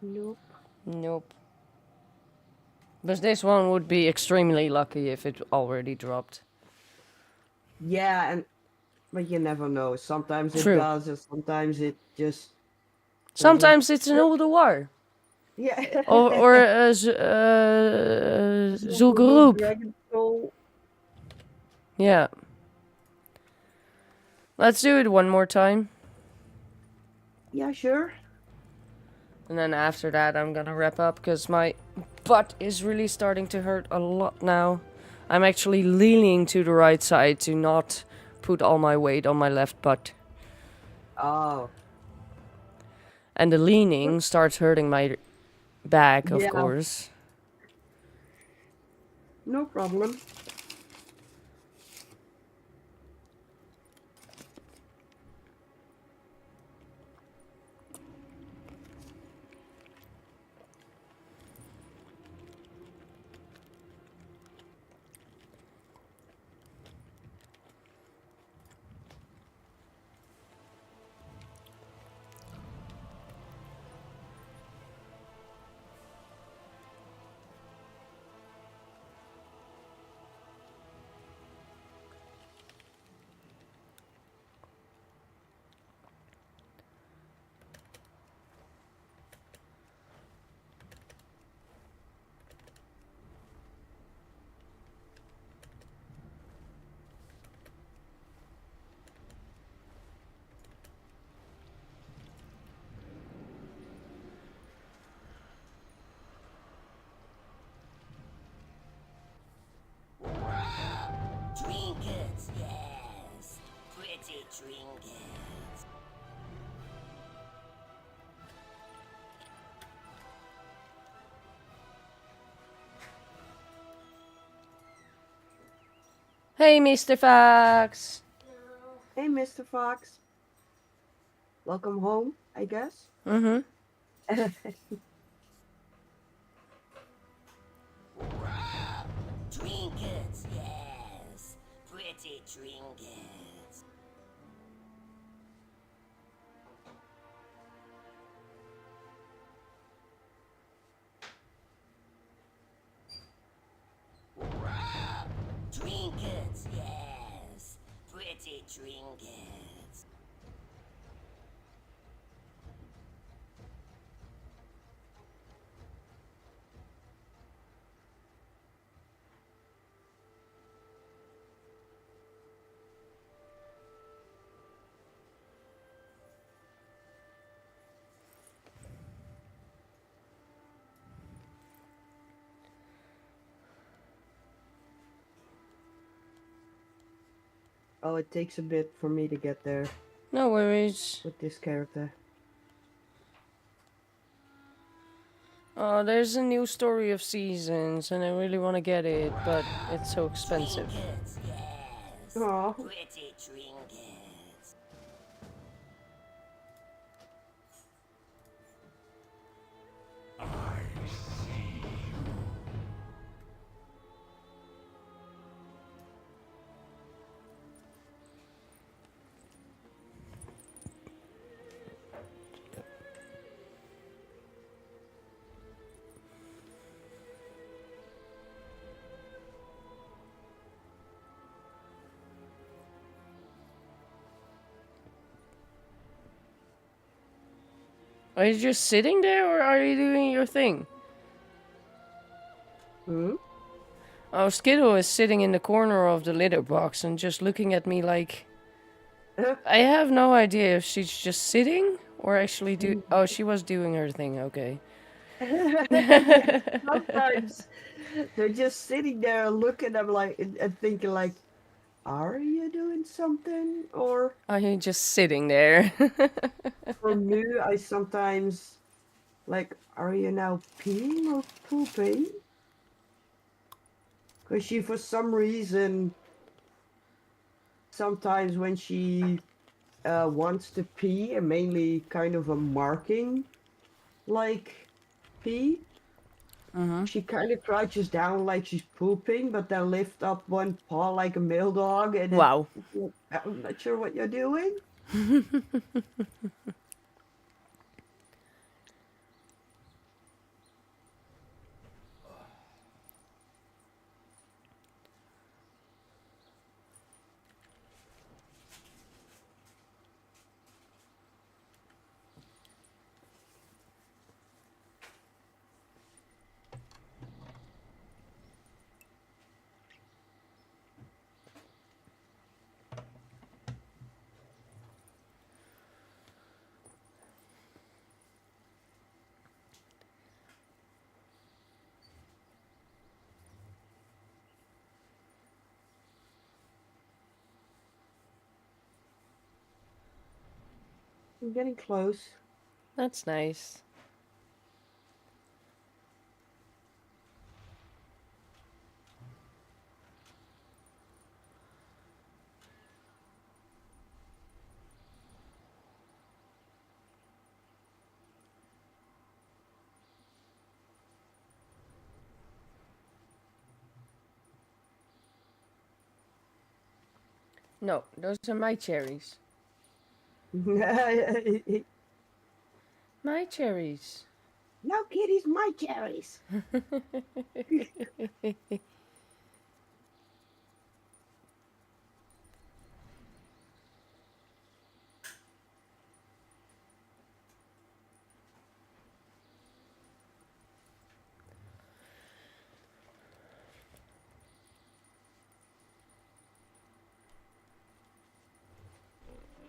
Nope. Nope. But this one would be extremely lucky if it already dropped. Yeah, but you never know. Sometimes it True. does, and sometimes it just doesn't. Sometimes it's an older war. Yeah. Or zulke roep. Dragon Soul. Yeah. Let's do it one more time. Yeah, sure. And then after that I'm gonna wrap up because my butt is really starting to hurt a lot now. I'm actually leaning to the right side to not put all my weight on my left butt. Oh. And the leaning starts hurting my back, of Yeah. course. No problem. Trinkets, yes. Pretty trinkets. Hey, Mr. Fox! Hey, Mr. Fox. Welcome home, I guess. Mm-hmm. Trinkets, yes. Pretty trinkets. Trinkets, yes. Pretty trinkets. Oh, it takes a bit for me to get there No worries. with this character. Oh, there's a new Story of Seasons, and I really want to get it, but it's so expensive. Trinkets, yes. Oh. Pretty trinkets. Are you just sitting there, or are you doing your thing? Hmm? Oh, Skittle is sitting in the corner of the litter box and just looking at me like... I have no idea if she's just sitting or actually do... Oh, she was doing her thing, okay. Sometimes they're just sitting there looking at them like and thinking like, are you doing something? Or Are you just sitting there? for me, I sometimes like, are you now peeing or pooping? Because she, for some reason, sometimes when she wants to pee, and mainly kind of a marking like pee, she kind of crouches down like she's pooping, but then lift up one paw like a male dog, and Wow. I'm not sure what you're doing. I'm getting close. That's nice. No, those are my cherries. No, My cherries. kitties, my cherries.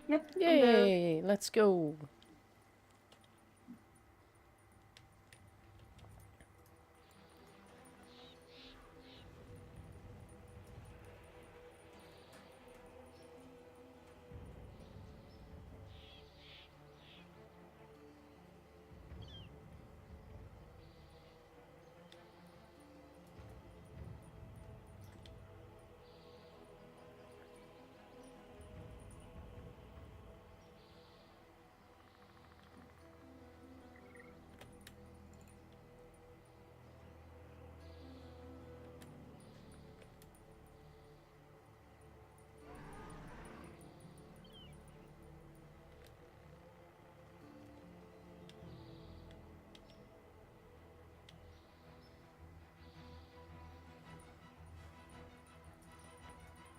Yep, I'm there. Yay, let's go.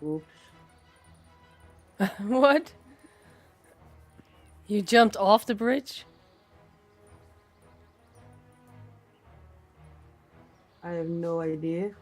Oops. What? You jumped off the bridge? I have no idea.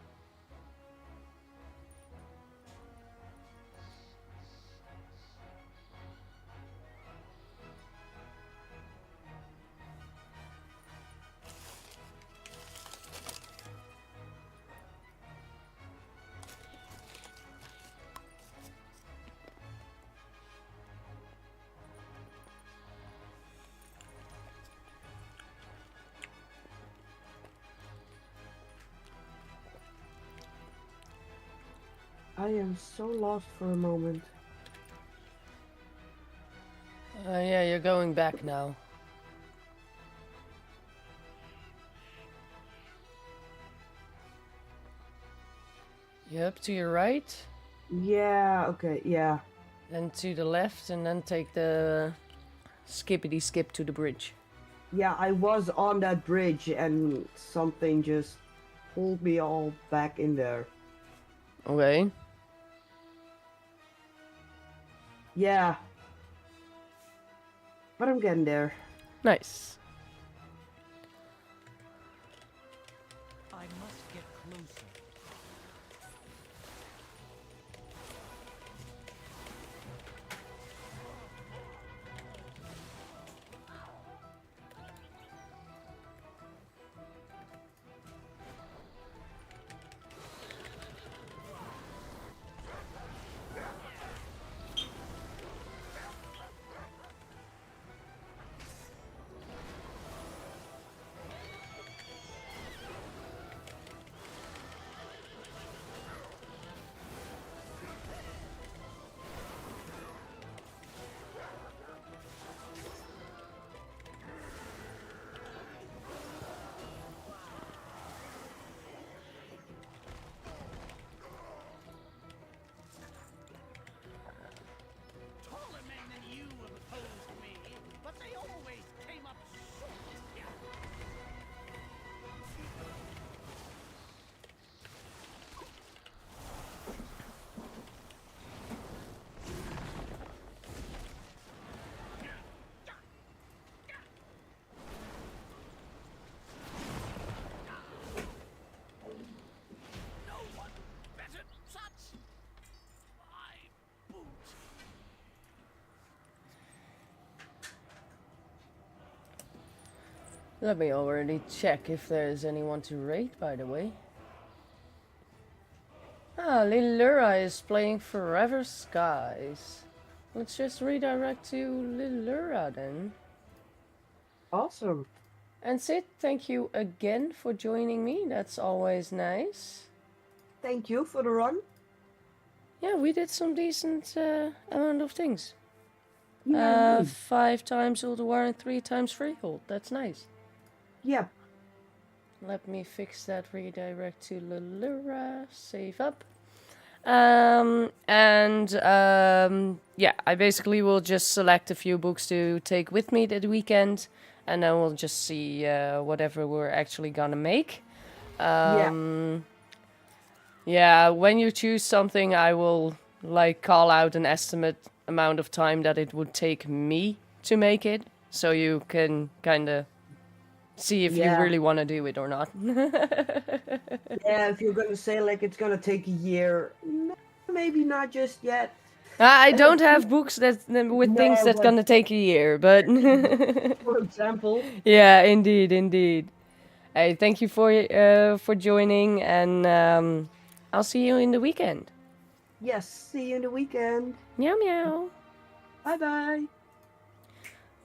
I am so lost for a moment. Yeah, you're going back now. Yep, to your right, Yeah, okay, yeah. then to the left, and then take the skippity skip to the bridge. Yeah, I was on that bridge and something just pulled me all back in there. Okay. Yeah. But I'm getting there. Nice. I must get closer. Taller men than you have opposed me, but they always came up short. No one better touch my boot. Let me already check if there's anyone to raid, by the way. Ah, Lilura is playing Forever Skies. Let's just redirect to Lilura then. Awesome. And Sid, thank you again for joining me. That's always nice. Thank you for the run. Yeah, we did some decent amount of things. Yeah, indeed. 5 times Ulduar and 3 times Freehold. That's nice. Yep. Let me fix that redirect to Lilura. Save up. Yeah, I basically will just select a few books to take with me that weekend, and then we'll just see whatever we're actually gonna make. Yeah, when you choose something, I will like call out an estimate amount of time that it would take me to make it, so you can kind of see if you really want to do it or not. Yeah, if you're gonna say like it's gonna take a year, maybe not just yet. I don't have books that with things No, that's but- gonna take a year, but For example. yeah, indeed. Hey, thank you for joining, and I'll see you in the weekend. Yes, see you in the weekend. Meow meow. Bye bye.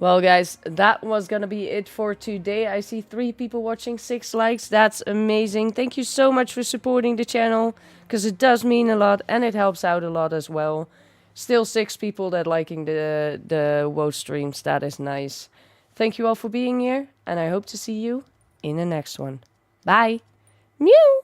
Well, guys, that was gonna be it for today. I see 3 people watching, 6 likes. That's amazing. Thank you so much for supporting the channel, because it does mean a lot and it helps out a lot as well. Still 6 people that liking the WoW streams. That is nice. Thank you all for being here, and I hope to see you in the next one. Bye. Mew.